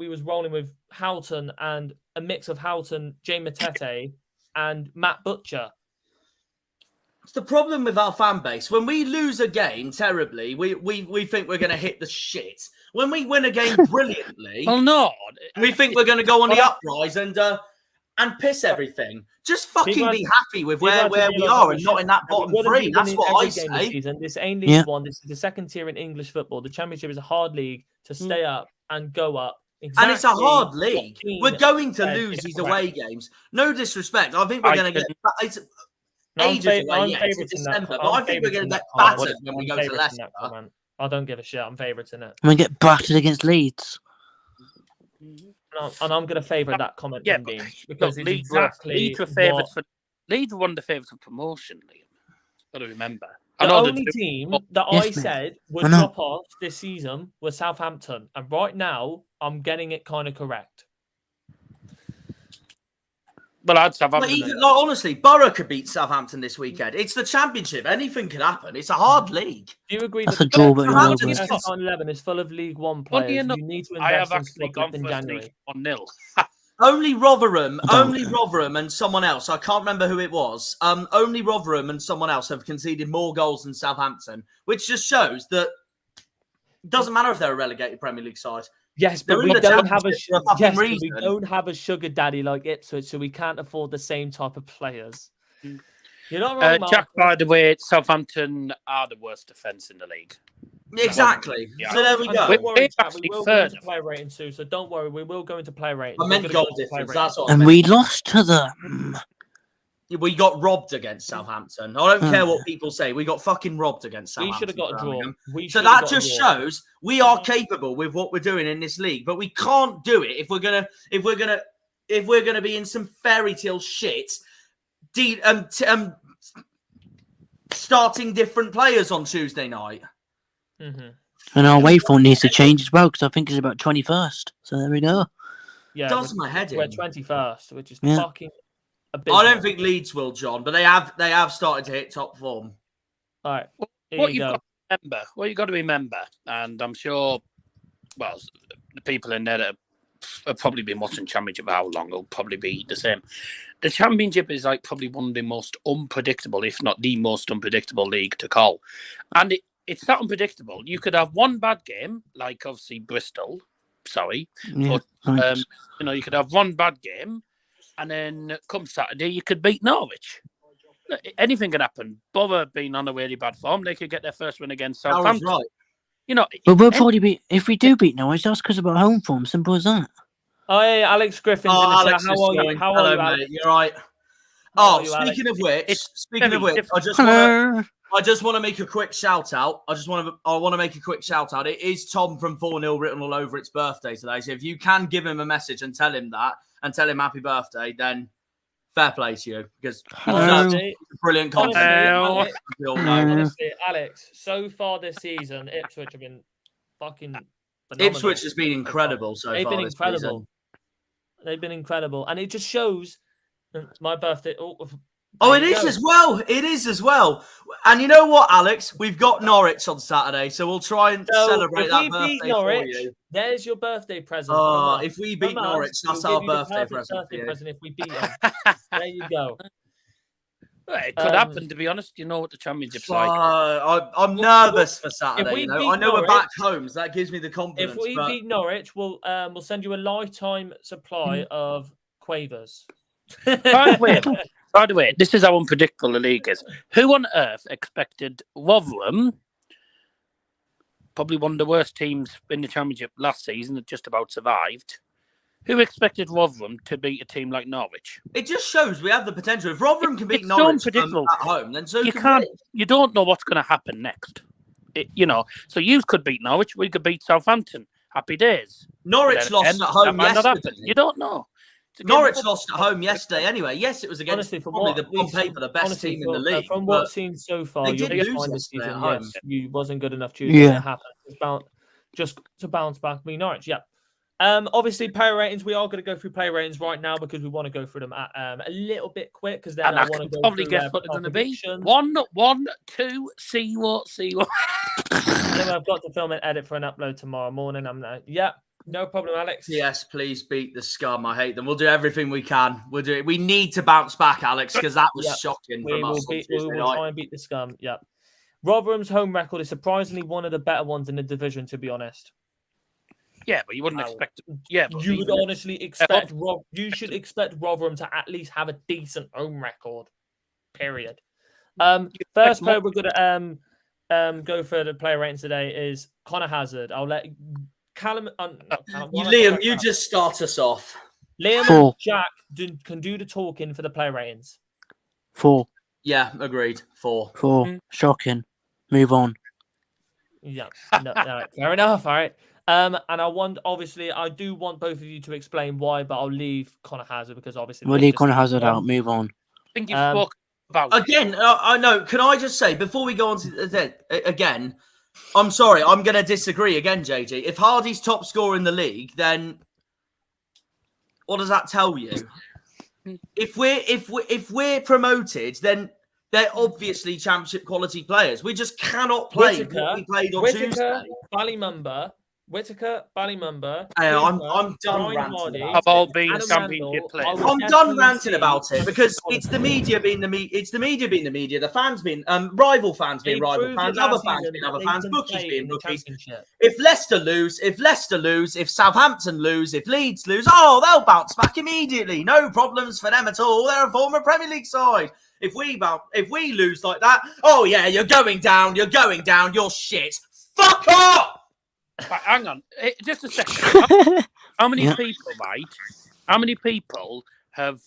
was rolling with Houghton and a mix of Houghton, Jay Matete, and Matt Butcher. It's the problem with our fan base. When we lose a game terribly, we think we're going to hit the shit. When we win a game brilliantly, we think we're going to go on the uprise and piss everything. Just fucking be happy with where we are and not in that bottom three. That's what I say. This ain't League One. This is the second tier in English football. The Championship is a hard league to stay up and go up. Exactly. And it's a hard league. We're going to lose these away games. No disrespect. I think we're going to get... ages away, yes, it's December, but I think we're going to get battered when we go to Leicester. I don't give a shit. I'm favouriting it. And we get battered against Leeds. And I'm going to favourite that comment from Dean. Because it's Leeds were one of the favourites for promotion, Liam. Got to remember. The only team that I said would drop off this season was Southampton. And right now, I'm getting it kind of correct. But I'd Southampton. Honestly, Borough could beat Southampton this weekend. It's the Championship. Anything could happen. It's a hard league. Do you agree that the starting 11 is full of League One players? You need to invest in squad in January. 1-0. Only Rotherham and someone else. I can't remember who it was. Only Rotherham and someone else have conceded more goals than Southampton, which just shows that it doesn't matter if they're a relegated Premier League side. Yes, but we don't have a sugar daddy like Ipswich, so we can't afford the same type of players. You're not wrong, Mark. Jack, by the way, Southampton are the worst defence in the league. Exactly. Yeah. So there we go. We will go into play rating soon, so don't worry. We will go into play rating. I meant goal difference. That's what and we lost to them. We got robbed against Southampton. I don't care what people say. We got fucking robbed against Southampton. We should have got a draw. So that just shows we are capable with what we're doing in this league, but we can't do it if we're gonna be in some fairy tale shit. Starting different players on Tuesday night. Mm-hmm. And our waypoint needs to change as well because I think it's about 21st. So there we go. Yeah, does my head in. We're 21st, which is fucking. I don't think Leeds will, John, but they have started to hit top form. All right. What you got to remember, and I'm sure, well, the people in there have probably been watching Championship for how long will probably be the same. The Championship is like probably one of the most unpredictable, if not the most unpredictable league to call. And it's not unpredictable. You could have one bad game, like obviously Bristol, but you could have one bad game. And then come Saturday, you could beat Norwich. Anything can happen. Borough being on a really bad form, they could get their first win against Southampton. Right. You know, but we'll probably be if we do beat Norwich. That's because of our home form. Simple as that. Oh, yeah, Alex Griffin's in the chat. How are you? How are you, mate? You're right. Speaking of which, I I just want to make a quick shout out. I want to make a quick shout out. It is Tom from 4-0 written all over its birthday today. So if you can give him a message and tell him that and tell him happy birthday, then fair play to you because Honestly, it's a brilliant content. Honestly, Alex, so far this season, Ipswich have been fucking phenomenal. Ipswich has been incredible so far. They've been this incredible. season. They've been incredible, and it just shows my birthday. Oh, it is as well. It is as well. And you know what, Alex? We've got Norwich on Saturday, so we'll try and celebrate that birthday Norwich, for you. There's your birthday present. If we beat Norwich, that's our birthday present. If we beat them, there you go. Well, it could happen, to be honest. You know what the Championship's like. I'm nervous for Saturday. I know we're back home, so that gives me the confidence. If we beat Norwich, we'll send you a lifetime supply of quavers. By the way, this is how unpredictable the league is. Who on earth expected Rotherham, probably one of the worst teams in the Championship last season that just about survived, who expected Rotherham to beat a team like Norwich? It just shows we have the potential. If Rotherham can beat Norwich at home, then so you don't know what's going to happen next. So you could beat Norwich, we could beat Southampton. Happy days. Norwich lost at home yesterday. You don't know. Norwich lost at home yesterday anyway. Yes, it was against on paper the best team in the league. From what I've seen so far, they did lose yesterday at home. You wasn't good enough to happen. Just to bounce back. Norwich, yeah. Obviously, player ratings. We are going to go through player ratings right now because we want to go through them at a little bit quick because then I want to probably guess what they're going to be. 1, 2, see what. Anyway, I've got to film and edit for an upload tomorrow morning. No problem, Alex. Yes, please beat the scum. I hate them. We'll do everything we can. We'll do it. We need to bounce back, Alex, because that was shocking from us. We will try and beat the scum. Yeah. Rotherham's home record is surprisingly one of the better ones in the division, to be honest. Yeah, but you wouldn't expect. Yeah, but you would honestly expect. You should expect Rotherham to at least have a decent home record. Period. First player we're going to go for the player ratings today is Connor Hazard. I'll let Callum. Liam, you just start us off. Liam and Jack can do the talking for the player ratings. 4. Yeah, agreed. 4. 4. Shocking. Move on. Yeah. No, fair enough. All right. And I do want both of you to explain why, but I'll leave Connor Hazard because obviously we'll leave Connor Hazard out. Move on. I think you've spoken about again. I know. Can I just say before we go on to that again? I'm sorry. I'm going to disagree again, JJ. If Hardy's top scorer in the league, then what does that tell you? If we're promoted, then they're obviously championship quality players. We just cannot play what we played on Tuesday. Whittaker, Ballymumba. I'm done ranting. Have all been championship players. I'm done ranting about it because it's the media being the media. It's the media being the media. The fans being rival fans being rival fans. Other fans being other fans. Bookies being bookies. If Leicester lose, if Southampton lose, if Leeds lose, they'll bounce back immediately. No problems for them at all. They're a former Premier League side. If we lose like that, you're going down. You're shit. Fuck off. Right, hang on, just a second. How many people, right? How many people have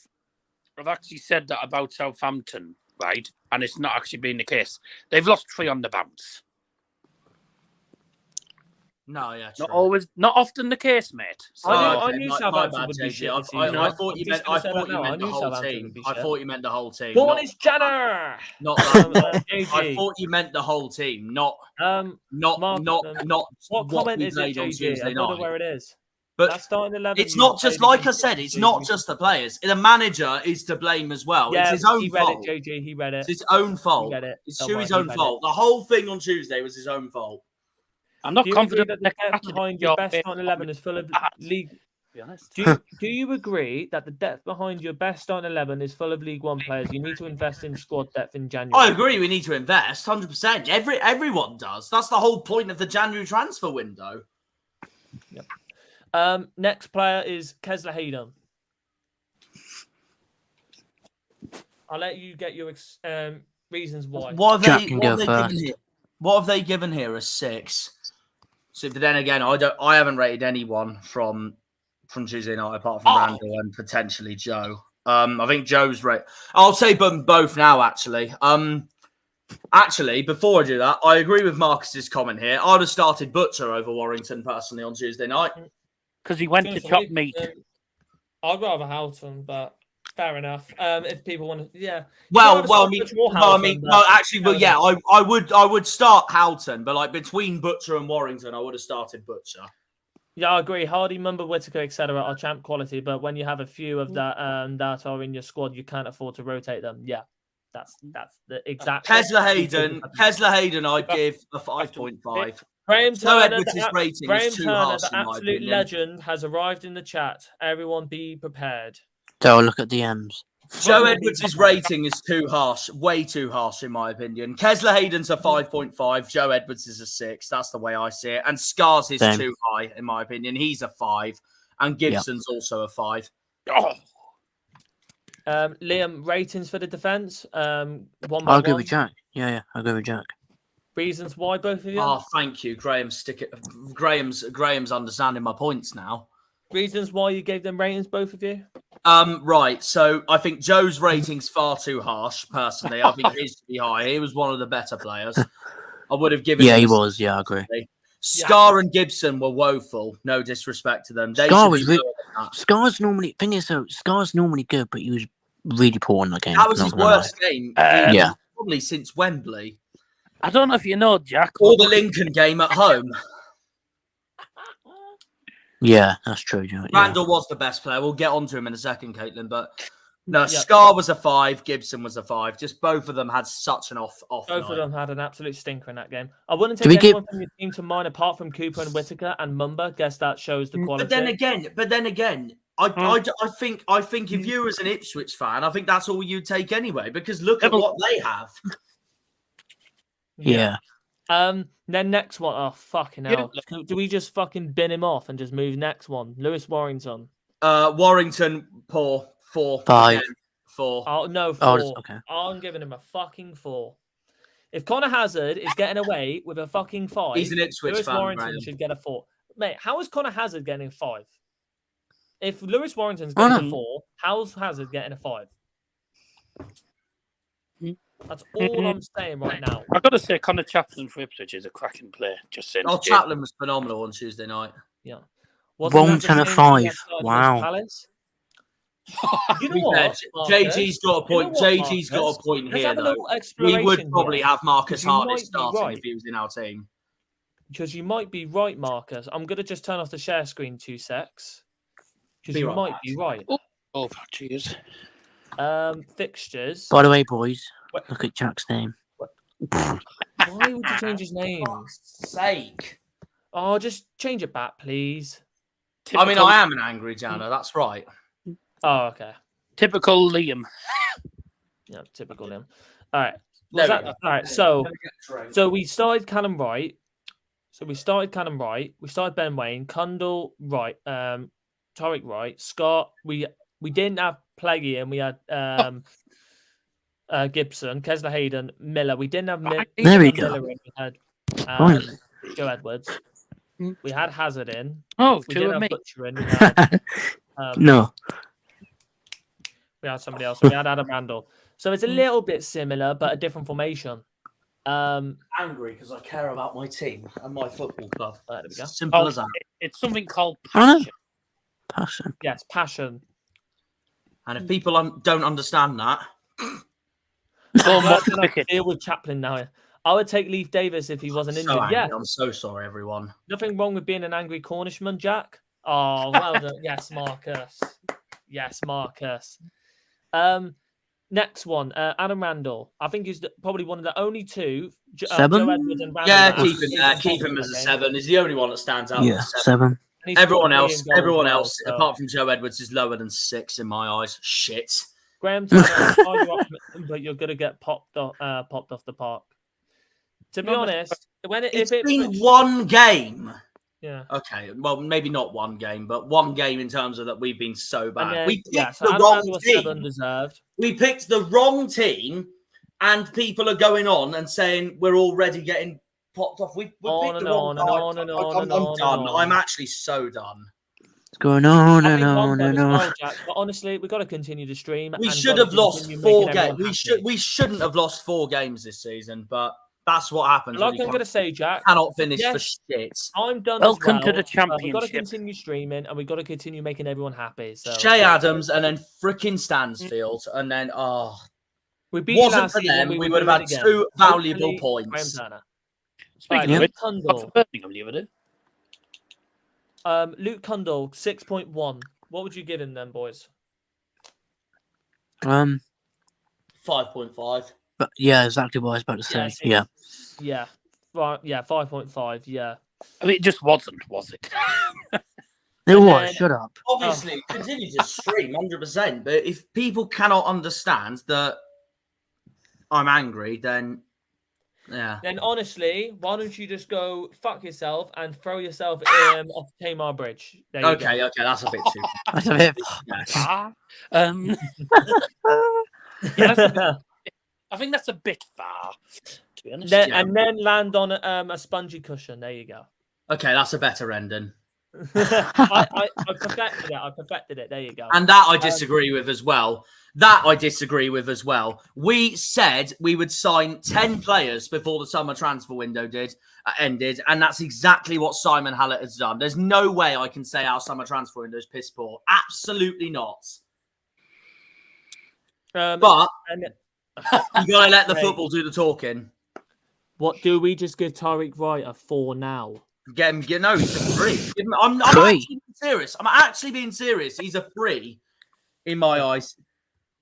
actually said that about Southampton, right? And it's not actually been the case. They've lost 3 on the bounce. No, yeah, not always, not often the case, mate. So, I knew Southampton would be shit. I thought you meant the whole team. I thought you meant the whole team. Go on, it's Jenner. Not that. I thought you meant the whole team, not what we played on Tuesday night. I don't know where it is. But it's not just like I said. It's not just the players. The manager is to blame as well. Yeah, it's his own fault. JJ, he read it. It's his own fault. It's Shuey's own fault. The whole thing on Tuesday was his own fault. I'm not confident that the depth behind your best starting 11 is full of league. Be honest. Do you agree that the depth behind your best starting 11 is full of League One players? You need to invest in squad depth in January. I agree. We need to invest 100%. Everyone does. That's the whole point of the January transfer window. Yep. Next player is Kesler Hayden. I'll let you get your reasons why. What have they given here? A 6. So, but then again, I haven't rated anyone from Tuesday night apart from Randall and potentially Joe. I think Joe's rate. I'll say both now. Actually, Actually, before I do that, I agree with Marcus's comment here. I'd have started Butcher over Warrington personally on Tuesday night. Because he went to chop meat. I'd rather Houghton, but fair enough. If people want to, yeah. I would start Houghton, but like between Butcher and Warrington, I would have started Butcher. Yeah, I agree. Hardy, Mumba, Whittaker, etc. are champ quality, but when you have a few of that that are in your squad, you can't afford to rotate them. Yeah, that's the exact. Kessler Hayden, I'd give a 5.5. Graham Turner, rating is too harsh, the absolute legend, has arrived in the chat. Everyone be prepared. So look at DMs. Joe Edwards' rating is too harsh, way too harsh in my opinion. Kessler Hayden's a 5.5, Joe Edwards is a 6. That's the way I see it. And Scars is too high in my opinion. He's a 5, and Gibson's also a 5. Oh. Liam, ratings for the defence. I'll go with Jack. Yeah, I'll go with Jack. Reasons why, both of you? Oh, thank you, Graham. Graham's understanding my points now. Reasons why you gave them ratings, both of you? Right. So I think Joe's rating's far too harsh. Personally, I think his should be high. He was one of the better players. I would have given. Yeah, he was. Yeah, I agree. Scar and Gibson were woeful. No disrespect to them. Scar was Scar's normally. Thing is, though, Scar's normally good, but he was really poor in the game. That was his worst game. Yeah, probably since Wembley. I don't know if you know, Jack. Or the Lincoln game at home. Yeah, that's true. Yeah. Randall was the best player. We'll get on to him in a second, Caitlin. But no, Scar was a 5. Gibson was a 5. Just both of them had such an off Both night. of them had an absolute stinker in that game. I wouldn't take anyone from your team to mine apart from Cooper and Whittaker and Mumba. Guess that shows the quality. But then again, I think if you as an Ipswich fan, I think that's all you take anyway. Because look at what they have. Yeah. Then next one. Oh, fucking hell. Do we just fucking bin him off and just move next one? Lewis Warrington. Warrington, poor. 4. 5. Again, 4. Oh, no, 4. Oh, okay. I'm giving him a fucking 4. If Connor Hazard is getting away with a fucking 5, he's an Ipswich Lewis fan, Warrington should get a 4. Mate, how is Connor Hazard getting a 5? If Lewis Warrington's getting a 4, how's Hazard getting a 5? That's all I'm saying right now. I've got to say, Connor Chaplin for Ipswich is a cracking player. Just saying. Oh, Chaplin was phenomenal on Tuesday night. Yeah. Warrington a 5. Wow. You know what? JG's got a point. JG's got a point here, though. We would probably have Marcus Harness starting if he was in our team. Because you might be right, Marcus. I'm going to just turn off the share screen 2 secs. Because you might be right. Oh, jeez. Fixtures. By the way, boys, look at Jack's name. Why would you change his name? For fuck's sake. Oh, just change it back, please. I mean, I am an angry Jana. That's right. Oh, okay. Typical Liam. Yeah, typical Liam. All right. All right. So we started Callum right. We started Ben Wayne, Cundall right, Torrick right, Scott. We didn't have Plaggy and we had Gibson, Kessler Hayden, Miller. We didn't have There we go. Miller in. We had Joe Edwards. We had Hazard in. Oh, we two didn't of have me. Butcher in. We had, No. We had somebody else. We had Adam Randall. So it's a little bit similar, but a different formation. Angry because I care about my team and my football club. There we go. Simple as that. It's something called passion. Passion. Yes, passion. And if people don't understand that, deal with Chaplin now. I would take Leif Davis if he wasn't injured. Yeah, I'm so sorry, everyone. Nothing wrong with being an angry Cornishman, Jack. Oh, well done. Yes, Marcus. Yes, Marcus. Next one, Adam Randall. I think he's probably one of the only two. 7? Joe Edwards and Randall. Yeah, keep him as a 7. He's the only one that stands out. Yeah, 7. Everyone else, apart from Joe Edwards, is lower than 6 in my eyes. Shit. Graham Turner, but you're gonna get popped off the park. To be honest, it's been one game. Yeah. Okay. Well, maybe not one game, but one game in terms of that we've been so bad. Then, we picked the wrong team. Undeserved. We picked the wrong team, and people are going on and saying we're already getting popped off. We picked the wrong. I'm done. I'm actually so done. It's going on I and think one on done and as on. well, Jack. But honestly, we've got to continue to stream. We and should gotta have lost continue 4 making everyone games. happy. We shouldn't have lost 4 games this season, but that's what happens. Like I'm going to say, Jack, cannot finish for yes, shit. I'm done Welcome as well. to the We've got to championship. continue streaming, and we've got to continue making everyone happy. So Shay Adams and then frickin' Stansfield, and then we beat you wasn't last for season, them. we We will would do have it had again. 2 valuable Hopefully, points. Graham Turner. Speaking Right, of Luke which, Cundall. Birmingham the other day. Luke Cundall, 6.1. What would you give him then, boys? 5.5. But yeah, exactly what I was about to say. Yeah. Yeah. Right. Yeah. 5.5. Yeah. I mean, it just wasn't, was it? It And was. then- Shut up. Obviously, continue to stream 100%. But if people cannot understand that I'm angry, then yeah. Then honestly, why don't you just go fuck yourself and throw yourself off Tamar Bridge? There you Okay, go. okay, that's a bit too. That's a bit. Ah, yeah, I think that's a bit far, to be honest. Then, Yeah. And then land on a spongy cushion. There you go. Okay, that's a better ending. I perfected it. I perfected it. There you go. And that I disagree with as well. We said we would sign 10 players before the summer transfer window ended, and that's exactly what Simon Hallett has done. There's no way I can say our summer transfer window is piss poor. Absolutely not. But and you got to let the Hey. football do the talking. what do we just give Tariq Wright a 4 now? Get him, no, he's a free. I'm Free. actually being serious. I'm actually being serious. He's a free in my eyes.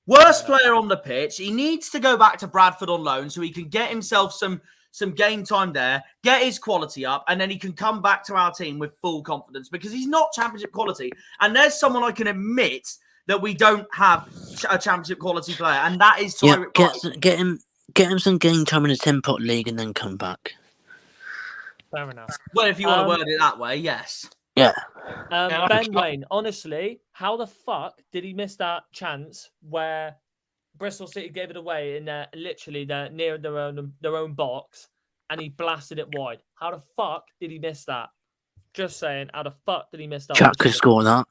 Worst player on the pitch. He needs to go back to Bradford on loan so he can get himself some game time there, get his quality up, and then he can come back to our team with full confidence because he's not championship quality. And there's someone I can admit that we don't have a championship quality player, and that is Yeah, Tyrek Wright. get him some game time in the 10-pot league and then come back. Fair enough. Well, if you want to word it that way, yes. Yeah. Ben Wayne, honestly, how the fuck did he miss that chance where Bristol City gave it away in literally near their own box and he blasted it wide? How the fuck did he miss that? Just saying, how the fuck did he miss that? Jack could score that.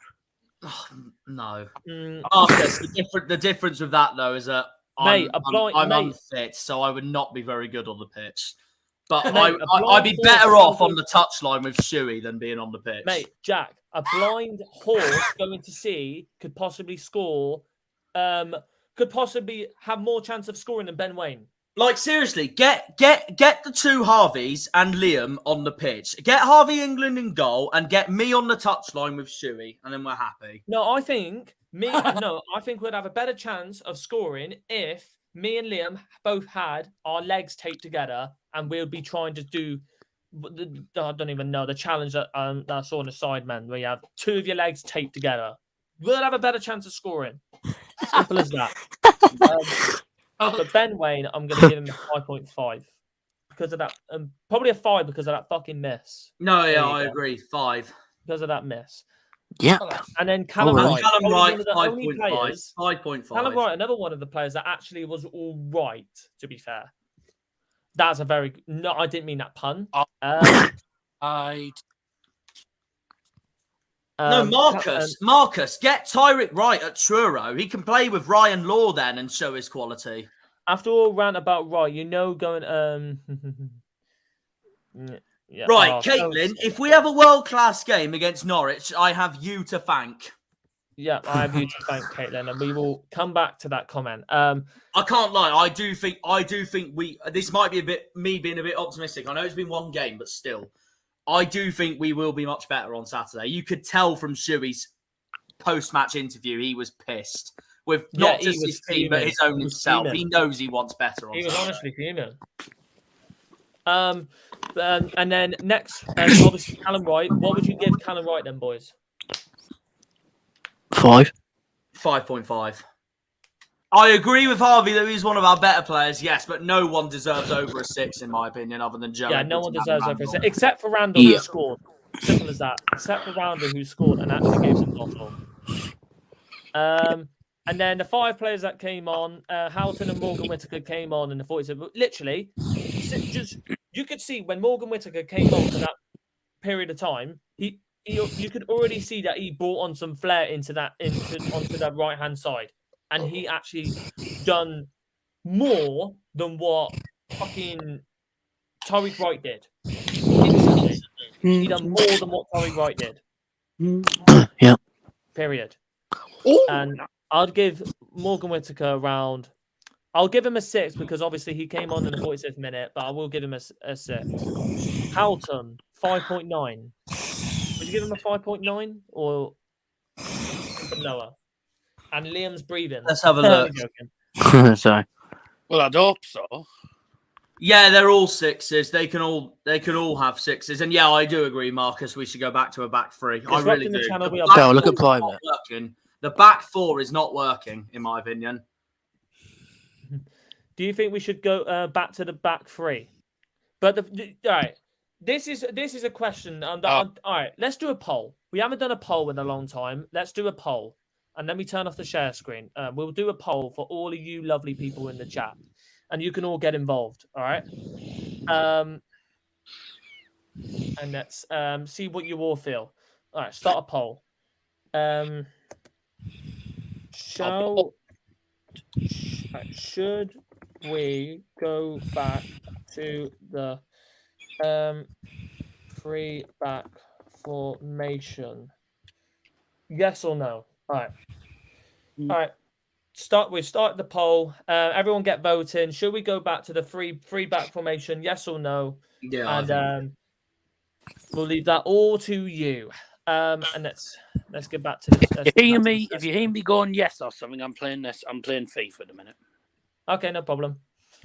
Oh, no. Mm, Marcus, the difference with that, though, is that Mate, I'm mate. unfit, so I would not be very good on the pitch. But Mate, I'd be better off on the touchline with Shuey than being on the pitch. Mate, Jack, a blind horse going to sea could possibly score, could possibly have more chance of scoring than Ben Wayne. Like, seriously, get the 2 Harveys and Liam on the pitch. Get Harvey England in goal and get me on the touchline with Shuey, and then we're happy. No, I think we'd have a better chance of scoring if me and Liam both had our legs taped together and we'll be trying to do I don't even know the challenge that I saw on the side, man, where you have 2 of your legs taped together. We'll have a better chance of scoring. Simple as that. But Ben Wayne, I'm going to give him a 5.5 because of that. Probably a 5 because of that fucking miss. No, yeah, I agree. 5. Because of that miss. Yeah. And then Callum Alright. Wright. Callum Wright, Probably one of the only 5.5. players- 5.5. Callum Wright, another one of the players that actually was all right, to be fair. That's a very... No, I didn't mean that pun. No, Marcus, get Tyrek Wright at Truro. He can play with Ryan Law then and show his quality. After all rant about Wright, going... yeah, Right, Caitlin, if we have a world-class game against Norwich, I have you to thank. Yeah, I have you to thank, Caitlin, and we will come back to that comment. I can't lie. I do think we. This might be me being a bit optimistic. I know it's been one game, but still, I do think we will be much better on Saturday. You could tell from Shuey's post-match interview, he was pissed with not just his team, but his own himself. He knows he wants better on He was Saturday. honestly fuming. And then next, obviously, Callum Wright. What would you give Callum Wright then, boys? 5. 5.5. I agree with Harvey that he's one of our better players, yes, but no one deserves over a 6, in my opinion, other than Joe. Yeah, no one deserves over Randall. a 6, except for Randall, who scored. Simple as that. Except for Randall, who scored and actually gave some bottle. And then the 5 players that came on, Houghton and Morgan Whittaker came on in the 40s. But literally, just you could see when Morgan Whittaker came on for that period of time, you could already see that he brought on some flair onto that right hand side, and he actually done more than what fucking Tariq Wright did. Instantly. He done more than what Tariq Wright did. Yeah. Period. And I'd give Morgan Whittaker around. I'll give him a 6 because obviously he came on in the 46th minute, but I will give him a 6. Houghton 5.9. Would you give him a 5.9 or something lower? And Liam's breathing. Let's have a look. Sorry. Well, I'd hope so. Yeah, they're all 6s. They can all have 6s. And yeah, I do agree, Marcus. We should go back to a back 3. I really do. Look at private. The back 4 is not working, in my opinion. Do you think we should go back to the back 3? But all right, this is a question. All right, let's do a poll. We haven't done a poll in a long time. Let's do a poll, and then we turn off the share screen. We'll do a poll for all of you lovely people in the chat, and you can all get involved. All right. And let's see what you all feel. All right, start a poll. Should we go back to the 3 back formation? Yes or no? All right. All right. We start the poll. Everyone get voting. Should we go back to the three back formation? Yes or no? Yeah. And we'll leave that all to you. And let's get back to this. If you hear me going yes or something, I'm playing FIFA at the minute. Okay, no problem.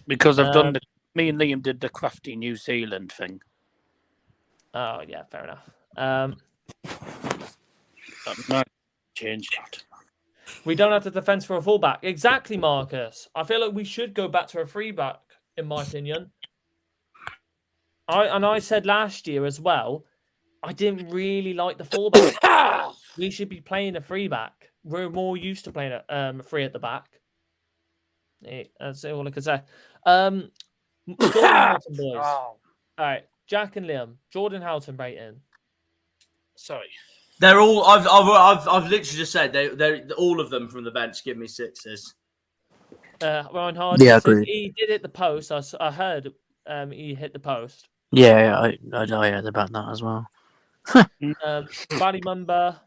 Because I've done me and Liam did the crafty New Zealand thing. Oh yeah, fair enough. That might change that. We don't have the defense for a fullback. Exactly, Marcus. I feel like we should go back to a 3 back, in my opinion. I said last year as well, I didn't really like the fullback. We should be playing a 3 back. We're more used to playing a 3 at the back. That's all I can say. Jordan Houghton, boys. All right, Jack and Liam. Jordan Houghton rating. Sorry. They're all. I've literally just said they're all of them from the bench give me 6s. Ryan Hardy. Yeah, agreed. He did hit the post. I heard he hit the post. Yeah, I heard about that as well. Bally Mumba.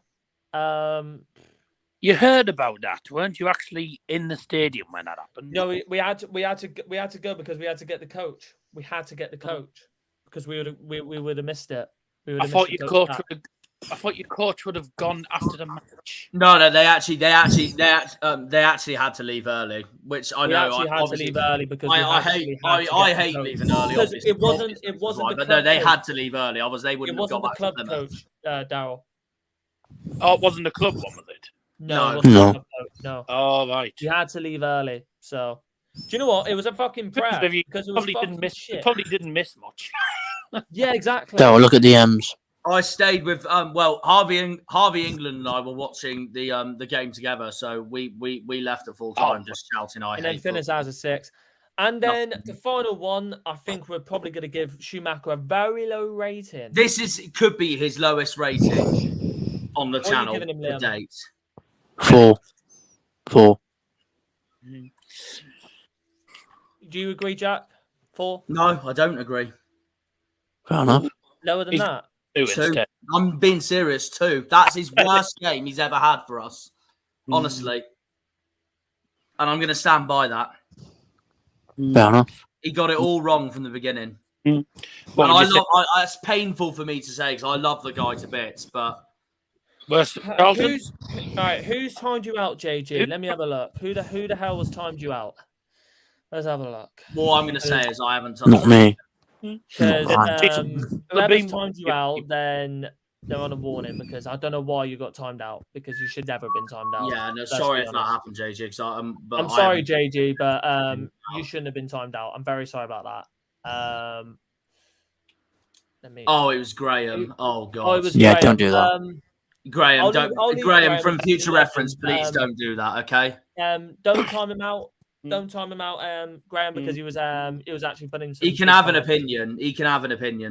You heard about that, weren't you? Actually in the stadium when that happened? No, we had to go because we had to get the coach. We had to get the coach because we would have missed it. I thought your coach would have gone after the match. No, they actually had to leave early, which I know. We had to leave early because I hate leaving early. Because it wasn't but no, they had to leave early. They wouldn't have gone back to the club coach, Daryl. Oh, it wasn't the club one, was it? No. No. Oh, right. You had to leave early. So, do you know what? It was a fucking prayer because it was probably didn't miss much. Yeah, exactly. So look at the M's. I stayed with Harvey England and I were watching the game together, so we left at full time just shouting. And then finished as a 6. And then the final one, I think we're probably going to give Schumacher a very low rating. Could be his lowest rating on the channel to date. 4. Do you agree, Jack? 4? No, I don't agree. Fair enough. Lower than that? 2. I'm being serious. 2. That's his worst game he's ever had for us, honestly. And I'm going to stand by that. Fair enough. He got it all wrong from the beginning. Well, it's painful for me to say because I love the guy to bits, but who's timed you out, JG? Let me have a look. Who the hell has timed you out? Let's have a look. All I'm going to say is I haven't touched Not me. Because whoever's timed you out, then they're on a warning because I don't know why you got timed out because you should never have been timed out. Yeah, no, sorry if that happened, JG. I'm sorry, JG, but you shouldn't have been timed out. I'm very sorry about that. Oh, it was Graham. Oh God. Oh, it was yeah, Graham. Don't do that. Graham, Graham, from future reference, please don't do that, okay? Don't time him out. Don't time him out, Graham, because he was actually putting. He can have an opinion.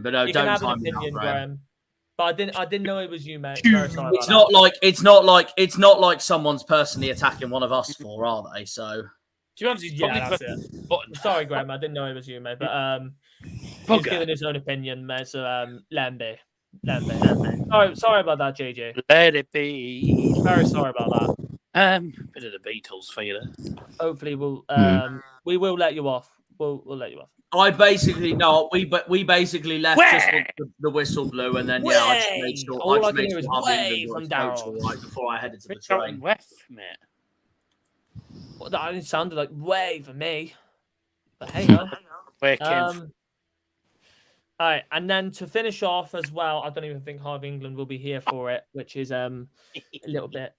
But no, don't time him out, Graham. But I didn't know it was you, mate. Very sorry It's about not like someone's personally attacking one of us four, are they? So. To be honest, he's Yeah, probably that's it. Sorry, Graham. I didn't know it was you, mate. But he's giving his own opinion, mate. So let him be. Sorry about that, JJ. Let it be. Very sorry about that. Bit of the Beatles for you there. Hopefully, we will let you off. We'll let you off. We basically left just the whistle blew, and then I just made sure Harvey England was coach all right before I headed to the train. West, mate. Well, that sounded like way for me. But hey, all right, and then to finish off as well, I don't even think Harvey England will be here for it, which is a little bit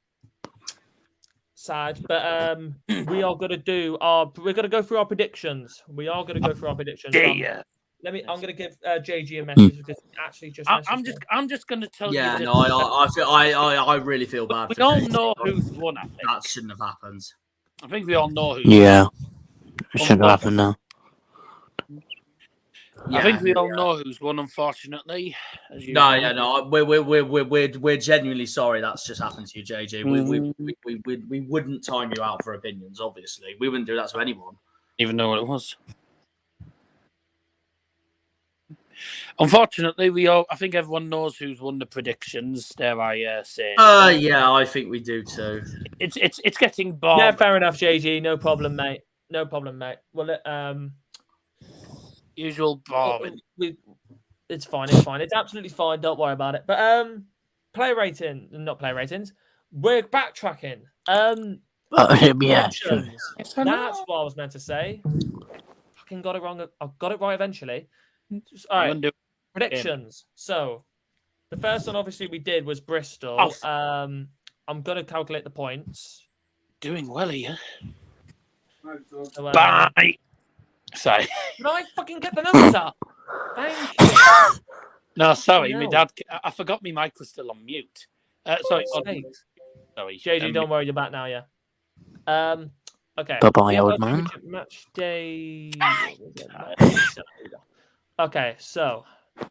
sad. But we are gonna go through our predictions. We are gonna go through our predictions. Yeah. I'm gonna give JG a message because he actually just. I'm just gonna tell you. Yeah, no, I really feel bad. We all know who's won. I think that shouldn't have happened. I think we all know who. Yeah, it shouldn't have happened now. Yeah, I think we all know who's won, unfortunately. No. We're genuinely sorry that's just happened to you, JJ. We wouldn't time you out for opinions. Obviously, we wouldn't do that to anyone. Even know what it was. Unfortunately, I think everyone knows who's won the predictions. Dare I say? Yeah, I think we do too. It's getting boring. Yeah, fair enough, JG. No problem, mate. Well, usual boring. It's fine. It's absolutely fine. Don't worry about it. But not play ratings. We're backtracking. Yeah, sure. That's what I was meant to say. Fucking got it wrong. I got it right eventually. All right. Predictions. So the first one, obviously, we did was Bristol. I'm gonna calculate the points. Doing well here. So, bye. Sorry. Can I fucking get the numbers up? Thank you. No, sorry, my dad. I forgot my mic was still on mute. Sorry. Sorry, JG, don't worry, you're back now. Yeah. Okay. Bye-bye, old man. Matchday. Okay, so. At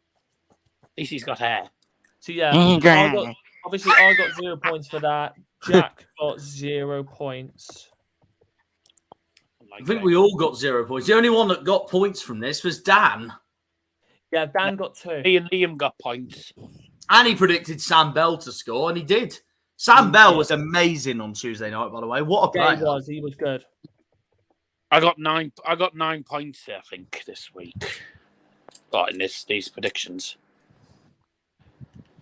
least he's got hair. So yeah, I got 0 points for that. Jack got 0 points. I think we all got 0 points. The only one that got points from this was Dan. Yeah, Dan got 2. Me and Liam got points. And he predicted Sam Bell to score, and he did. Sam Bell was amazing on Tuesday night, by the way. What a player. Yeah, he was good. I got 9 points, I think, this week. In these predictions.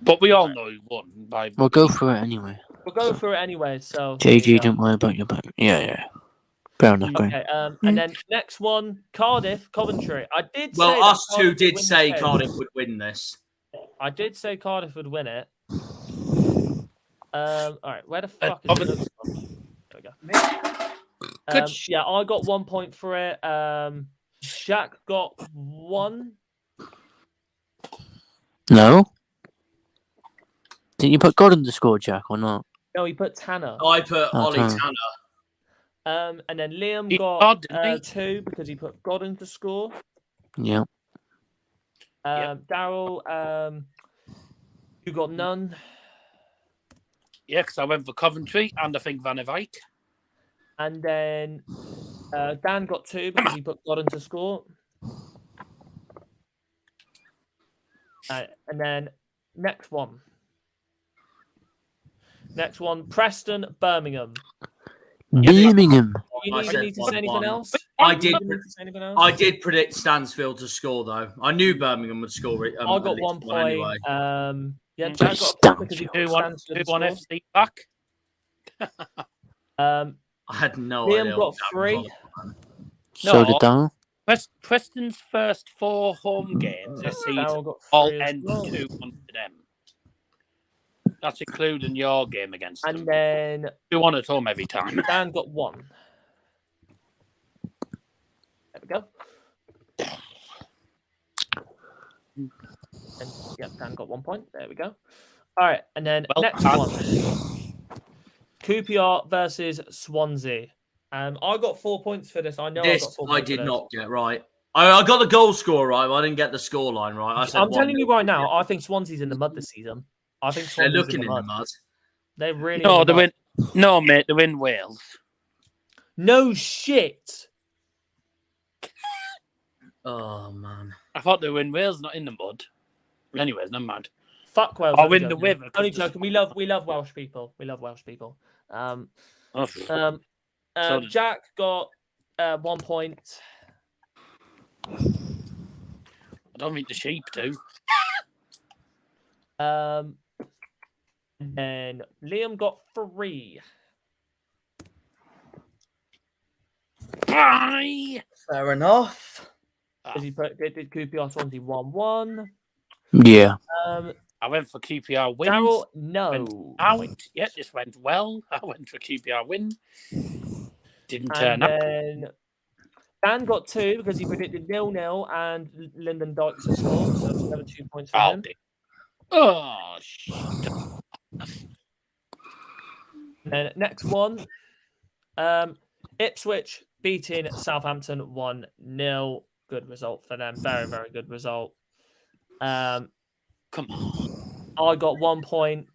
But we all know who won. We'll go through it anyway. So JG, don't worry about your back. Yeah. Fair enough. Okay, and then next one, Cardiff, Coventry. I did. Well, us two did say Cardiff would win this. I did say Cardiff would win it. All right, where the fuck is it? There we go. Yeah, I got 1 point for it. Jack got 1. No. Did you put Godden to score, Jack, or not? No, he put Tanner. I put Ollie Tanner. And then Liam got 2 because he put Godden to score. Yeah. Daryl, you got none. Yeah, because I went for Coventry and I think Van der Eyck. And then Dan got 2 because he put Godden to score. And then next one, Preston, Birmingham. Birmingham. You need to say anything else? I did predict Stansfield to score, though. I knew Birmingham would score. I got 1 point. Anyway. Yeah, Jack got because he who won FC back. I had no idea. Liam got 3. So did Dan. Preston's first 4 home games this season all end 2-1 to them. That's including your game against them. And then 2-1 at home every time. Dan got 1. There we go. And yep, Dan got 1 point. There we go. All right, and then next one, QPR versus Swansea. I got 4 points for this. I know I got 4 points. I did not get right. I got the goal score right, but I didn't get the score line right. I'm telling you right now, I think Swansea's in the mud this season. I think they're Swansea's looking in the mud. They're really No, in the mud. No, mate, they're in Wales. No shit. Oh man, I thought they were in Wales, not in the mud. Anyways, never mind. Fuck Wales. I'll win the river. Only joking. We love Welsh people. We love Welsh people. Jack got 1 point. I don't think the sheep do. And then Liam got 3. Bye. fair enough. Because he did QPR Swansea 1-1. Yeah. I went for QPR win. Daryl, no. Yeah, this went well. I went for QPR win. Didn't turn up. Then Dan got 2 because he predicted 0-0 and Lyndon Dykes to score. So that's another 2 points for him. Oh, shit. And next one, Ipswich beating Southampton 1-0. Good result for them. Very, very good result. Come on. I got 1 point.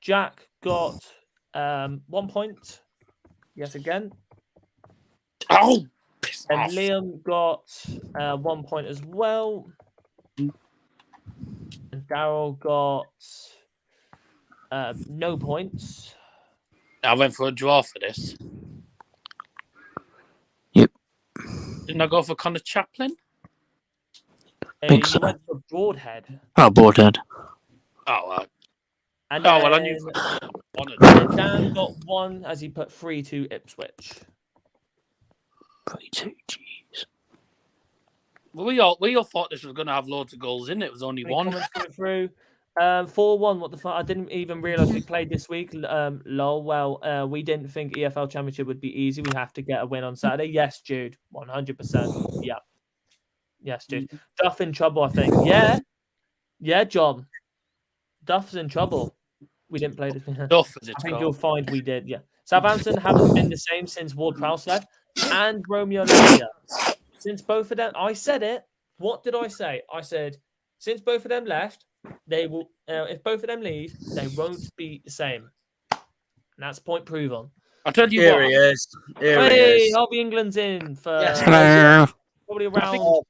Jack got 1 point. Yet again. Oh, and Liam got 1 point as well. And Daryl got no points. I went for a draw for this. Yep. Didn't I go for Connor Chaplin? Think so. You went for Broadhead. Oh, Broadhead. Oh, and well, I knew. And Dan got 1 as he put 3 to Ipswich. 3-2, jeez. Well, we all thought this was going to have loads of goals in it. It was only 1. Through 4-1. What the fuck? I didn't even realize we played this week. Lol. Well, we didn't think EFL Championship would be easy. We have to get a win on Saturday. Yes, Jude. 100%. Yeah. Yes, Jude. Duff in trouble, I think. Yeah. Yeah, John. Duff's in trouble. We didn't play this. Duff, I think you'll find we did. Yeah. Southampton haven't been the same since Ward-Prowse left and Romeo Lavia. Since both of them, I said it. What did I say? I said, since both of them left, they will. If both of them leave, they won't be the same. And that's point proven. I'll tell you Here what. he is. Here he Hey, is. Harvey England's in for probably around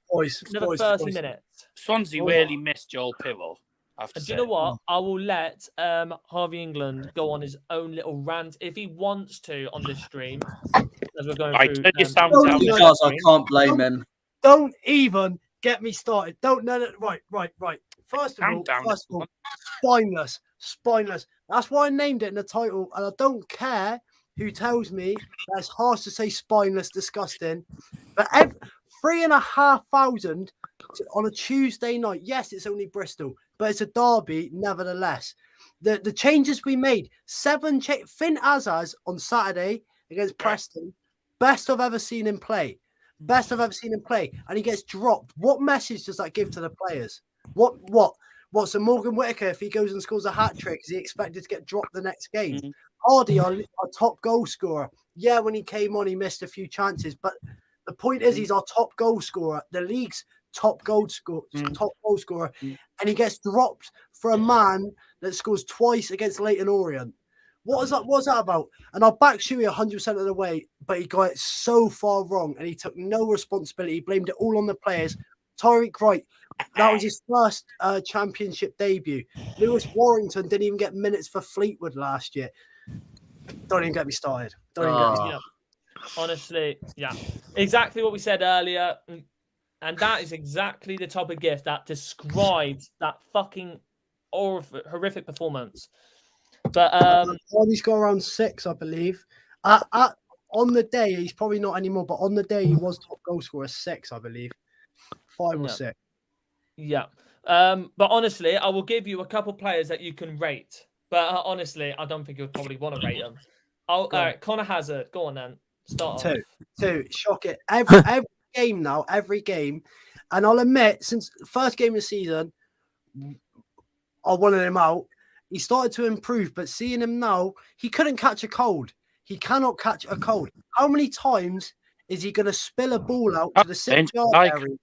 another 30 minutes. Swansea really missed Joel Pirro. And do you know what? I will let Harvey England go on his own little rant if he wants to on this stream. As we're going through. I can't blame him. Don't even get me started. Right. First of all, spineless. That's why I named it in the title, and I don't care who tells me that it's harsh to say spineless, disgusting. But 3,500 on a Tuesday night. Yes, it's only Bristol, but it's a derby nevertheless. The changes we made, 7 Finn Azaz on Saturday against Preston, best I've ever seen him play. And he gets dropped. What message does that give to the players? What's a Morgan Whittaker, if he goes and scores a hat-trick, is he expected to get dropped the next game? Hardy, our top goal scorer. Yeah, when he came on, he missed a few chances, but the point is he's our top goal scorer, the league's top goal scorer, and he gets dropped for a man that scores twice against Leyton Orient. What's that about? And I'll back Shuey 100% of the way, but he got it so far wrong and he took no responsibility. He blamed it all on the players. Tyreek Wright, that was his first championship debut. Lewis Warrington didn't even get minutes for Fleetwood last year. Don't even get me started. Honestly, yeah. Exactly what we said earlier. And that is exactly the type of gift that describes that fucking horrific performance. But he's got around 6, I believe. On the day, he's probably not anymore, but on the day he was top goal scorer, 6, I believe. 5 or 6. Yeah. But honestly, I will give you a couple players that you can rate. But honestly, I don't think you would probably want to rate them. All right, Connor Hazard. Go on then. Start off. 2. Shock it. Every game now, and I'll admit, since the first game of the season, I wanted him out. He started to improve, but seeing him now, he couldn't catch a cold. He cannot catch a cold. How many times is he going to spill a ball out to the 6-yard area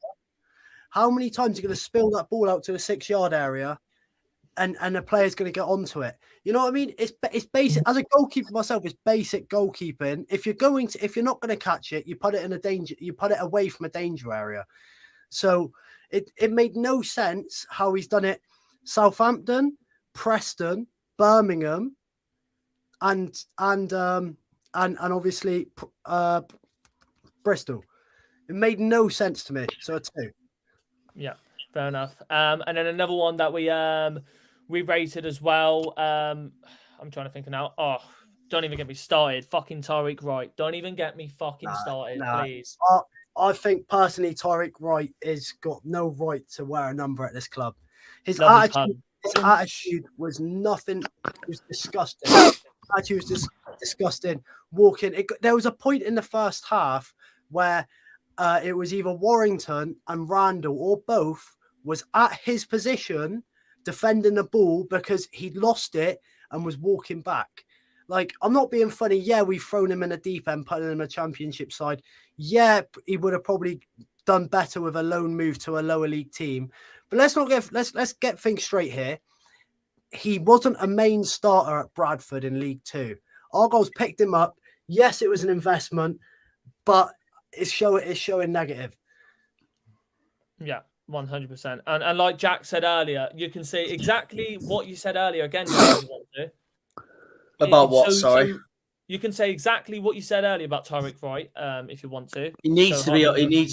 How many times are you going to spill that ball out to a 6-yard area, and the player's going to get onto it? You know what I mean? It's basic. As a goalkeeper myself, it's basic goalkeeping. If you're not going to catch it, you put it in a danger. You put it away from a danger area. So it made no sense how he's done it. Southampton, Preston, Birmingham, and obviously Bristol. It made no sense to me. So a 2. Yeah, fair enough. And then another one that we rated as well. I'm trying to think now. Oh, don't even get me started. Fucking Tariq Wright. Don't even get me fucking started, please. I think personally, Tariq Wright has got no right to wear a number at this club. His attitude was nothing. It was disgusting. Attitude was just disgusting. Walking. There was a point in the first half where it was either Warrington and Randall or both was at his position defending the ball because he'd lost it and was walking back. Like, I'm not being funny. Yeah, we've thrown him in a deep end, putting him in a championship side. Yeah, he would have probably done better with a loan move to a lower league team. But let's get things straight here. He wasn't a main starter at Bradford in League 2. Argyle's picked him up. Yes, it was an investment, but it's showing negative. Yeah, 100%. And like Jack said earlier, you can say exactly what you said earlier again if you want to. About what? Sorry. So you can say exactly what you said earlier about Tariq Wright, if you want to. He needs to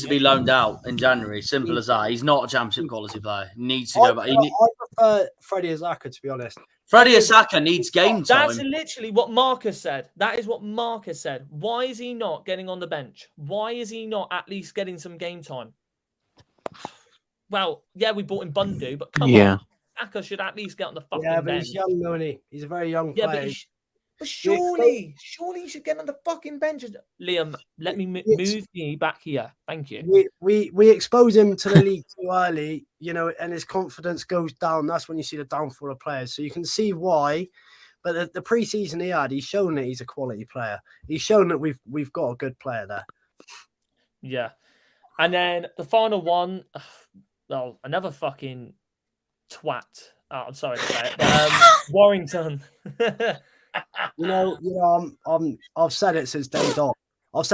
be loaned out in January. Simple as that. He's not a championship quality player. He needs to go back. I prefer Freddie Azaka, to be honest. Freddie Azaka needs game time. That's literally what Marcus said. That is what Marcus said. Why is he not getting on the bench? Why is he not at least getting some game time? Well, yeah, we bought him Bundu, but come on. Azaka should at least get on the fucking bench. Yeah, but he's young, isn't he? He's a very young player. But surely you should get on the fucking bench. Liam, let me move me back here. Thank you. We expose him to the league too early, you know, and his confidence goes down. That's when you see the downfall of players. So you can see why. But the pre-season he's shown that he's a quality player. He's shown that we've got a good player there. Yeah. And then the final one, well, another fucking twat. Oh, I'm sorry to say it. Warrington. I've said it since day dot. I'm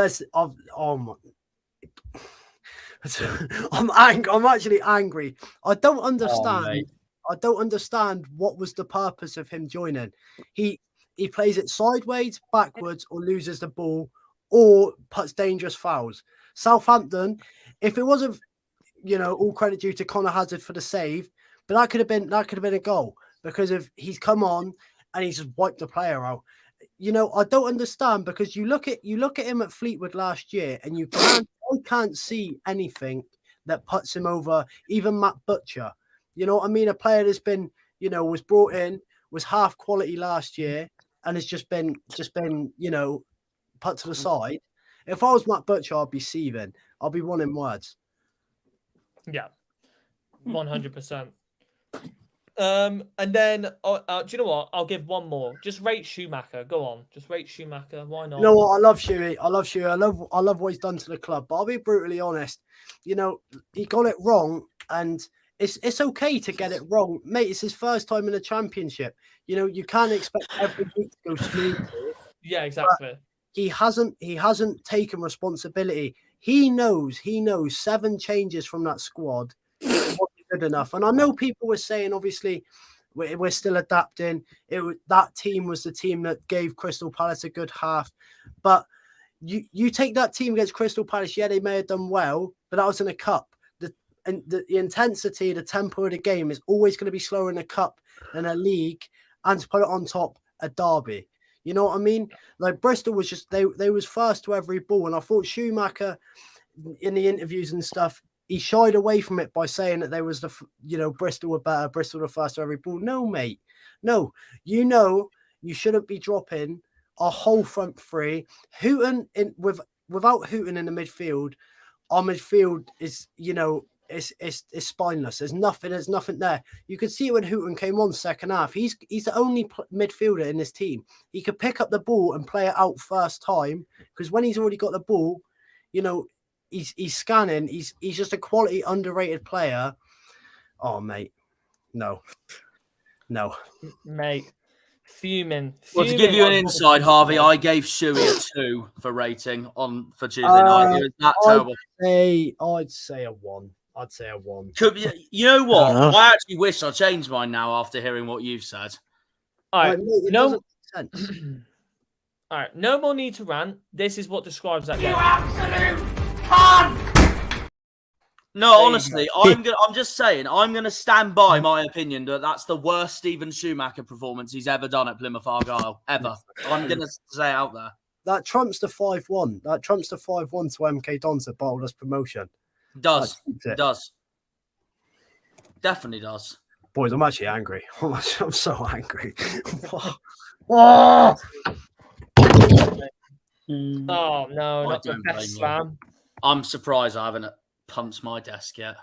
actually angry. I don't understand. I don't understand what was the purpose of him joining. He plays it sideways, backwards, or loses the ball, or puts dangerous fouls. Southampton, if it wasn't, all credit due to Connor Hazard for the save, but that could have been a goal because he's come on and he's just wiped the player out. I don't understand because you look at him at Fleetwood last year and I can't see anything that puts him over even Matt Butcher. You know what I mean? A player that's been, was brought in, was half quality last year and has just been, put to the side. If I was Matt Butcher, I'd be seething. I'll be wanting words. Yeah, 100%. And then, do you know what? I'll give one more. Just rate Schumacher. Go on. Just rate Schumacher. Why not? You know what? I love Shuey. I love what he's done to the club. But I'll be brutally honest. He got it wrong, and it's okay to get it wrong, mate. It's his first time in a championship. You can't expect everything to go smoothly. Yeah, exactly. He hasn't taken responsibility. He knows 7 changes from that squad wasn't good enough. And I know people were saying, obviously, we're still adapting. That team was the team that gave Crystal Palace a good half. But you take that team against Crystal Palace, yeah, they may have done well, but that was in a cup. The intensity, the tempo of the game is always going to be slower in a cup than a league, and to put it on top, a derby. You know what I mean? Like Bristol was just they was first to every ball, and I thought Schumacher in the interviews and stuff, he shied away from it by saying that there was Bristol were better, Bristol were first to every ball. No, mate, no. You shouldn't be dropping our whole front three. Houghton without Houghton in the midfield, our midfield is it's spineless. There's nothing there. You could see it when Houghton came on second half. He's the only midfielder in this team. He could pick up the ball and play it out first time, because when he's already got the ball, he's scanning. He's just a quality underrated player. Oh, mate, no, mate. Fuming. Well, to give you an insight, Harvey, I gave Shuey a 2 for rating for Tuesday night. It was that terrible. I'd say a 1. I'd say a 1. You know what? I actually wish I changed mine now after hearing what you've said. All right, it doesn't make sense. All right, no more need to rant. This is what describes that. You absolute cunt! No, honestly, I'm just saying, I'm gonna stand by my opinion that that's the worst Steven Schumacher performance he's ever done at Plymouth Argyle ever. I'm gonna say it out there. That trumps the 5-1. That trumps the 5-1 to MK Dons that bottled us promotion. Does. Definitely does. Boys, I'm actually angry. I'm so angry. Oh no, not the best slam. I'm surprised I haven't punched my desk yet.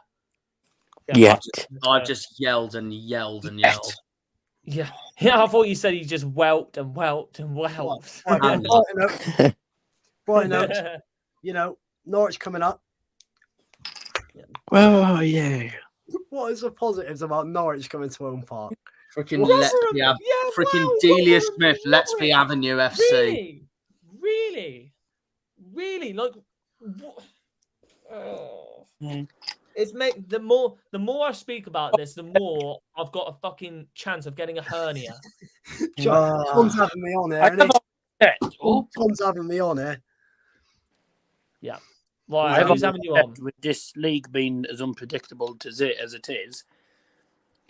Yeah. I've just yelled and yelled and yelled. Yeah, I thought you said he just whelped and whelped and whelped. Right, you know, Norwich coming up. Oh, yeah. What is the positives about Norwich coming to home park? Freaking Delia Smith, Let's Be Avenue FC. Really? Like, it's the more I speak about this, the more I've got a fucking chance of getting a hernia. John's having me on here. John's having me on here. Yeah. Right, who's having you on? With this league being as unpredictable as it is,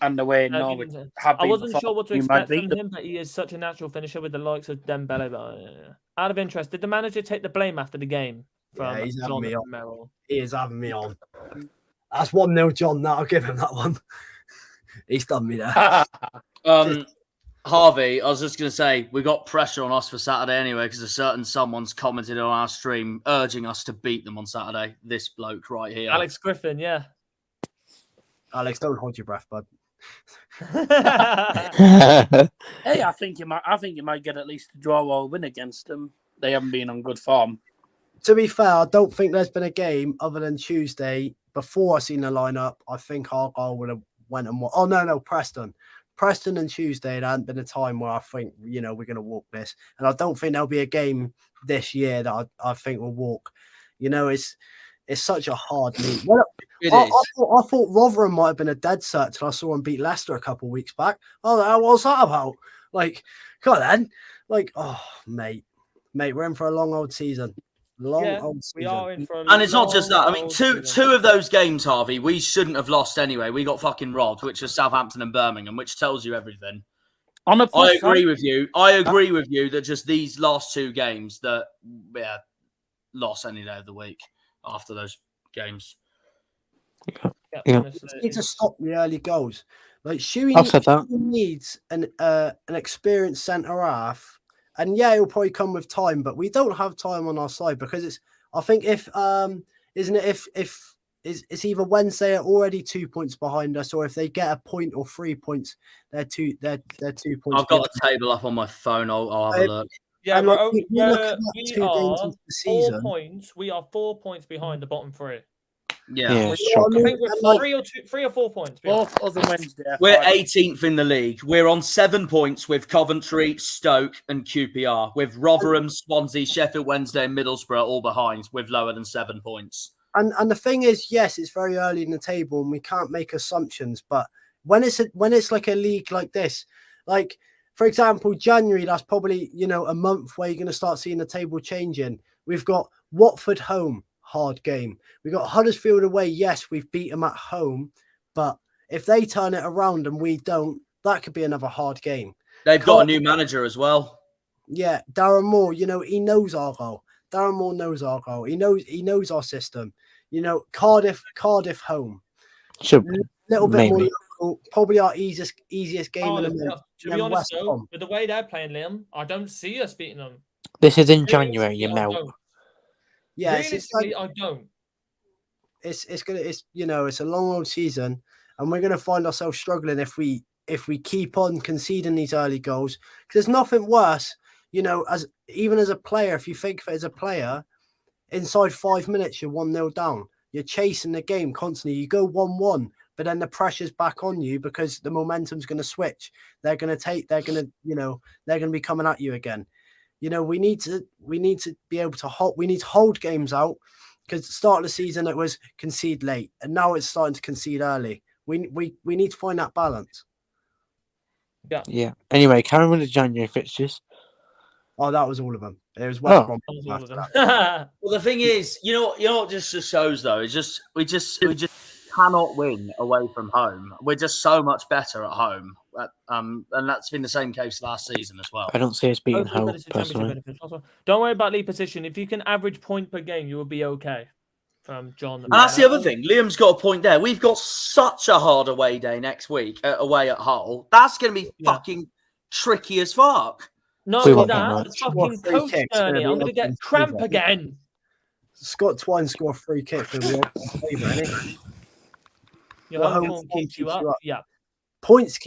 and the way Norwich have been, I wasn't sure what to expect from him, but he is such a natural finisher with the likes of Dembele. But out of interest, did the manager take the blame after the game? Yeah, he's having me on. Merrill? He is having me on. That's 1-0, John. I'll give him that one. He's done me there. Harvey, I was just going to say, we got pressure on us for Saturday anyway, because a certain someone's commented on our stream urging us to beat them on Saturday. This bloke right here. Alex Griffin, yeah. Alex, don't hold your breath, bud. Hey, I think you might get at least a draw or win against them. They haven't been on good form. To be fair, I don't think there's been a game other than Tuesday before I seen the lineup. I think Argyle would have went and won. Oh no, Preston and Tuesday, there hadn't been a time where I think, we're going to walk this. And I don't think there'll be a game this year that I think will walk. It's such a hard league. Well, I thought Rotherham might have been a dead cert till I saw him beat Leicester a couple of weeks back. Oh, what's that about? Like, come on then. Like, oh, mate, we're in for a long old season. We are in for and it's not just that. I mean, two of those games, Harvey, we shouldn't have lost anyway. We got fucking robbed, which was Southampton and Birmingham, which tells you everything. I agree with you. I agree with you that just these last two games that lost any day of the week after those games. Yeah. We need to stop the early goals. Like Shuey needs an experienced centre half. And yeah, it'll probably come with time, but we don't have time on our side because I think it's either Wednesday are already 2 points behind us, or if they get a point or 3 points, they're 2 points. I've got the table up on my phone. I'll have a look. Yeah, we are 4 points. We are 4 points behind the bottom three. Yeah, I think we're 3 or 4 points. We're 18th in the league. We're on 7 points with Coventry, Stoke, and QPR, with Rotherham, Swansea, Sheffield Wednesday, and Middlesbrough all behind with lower than 7 points. And the thing is, yes, it's very early in the table, and we can't make assumptions. But when it's like a league like this, like for example, January, that's probably a month where you're going to start seeing the table changing. We've got Watford home. Hard game. We got Huddersfield away. Yes, we've beat them at home, but if they turn it around and we don't, that could be another hard game. They've got a new manager as well. Yeah, Darren Moore. He knows Argyle. Darren Moore knows Argyle. He knows our system. Cardiff home. A little bit more local, probably our easiest game in the month. To be honest, though, with the way they're playing, Liam, I don't see us beating them. This is in January, you know. Yeah, realistically, I don't. It's a long old season, and we're gonna find ourselves struggling if we keep on conceding these early goals. Because there's nothing worse, as a player. If you think of it as a player, inside 5 minutes, you're 1-0 down. You're chasing the game constantly. You go 1-1, but then the pressure's back on you because the momentum's going to switch. They're going to be coming at you again. We need to be able to hold games out, because at the start of the season it was concede late, and now it's starting to concede early. We need to find that balance. Yeah. Anyway, carrying on the January fixtures. Oh, that was all of them. It was West Brom. All of them. Well, the thing is, what just shows though is we just cannot win away from home. We're just so much better at home, and that's been the same case last season as well. I don't see us beating home personally. Don't worry about league position. If you can average point per game, you will be okay. From John, and that's the other thing. Liam's got a point there. We've got such a hard away day next week, away at Hull. That's going to be fucking tricky as fuck. Not only that, the fucking coach journey. I'm going to get cramp again. Scott Twine score a free kick for the favour, Your home form keeps you up. Yeah. Points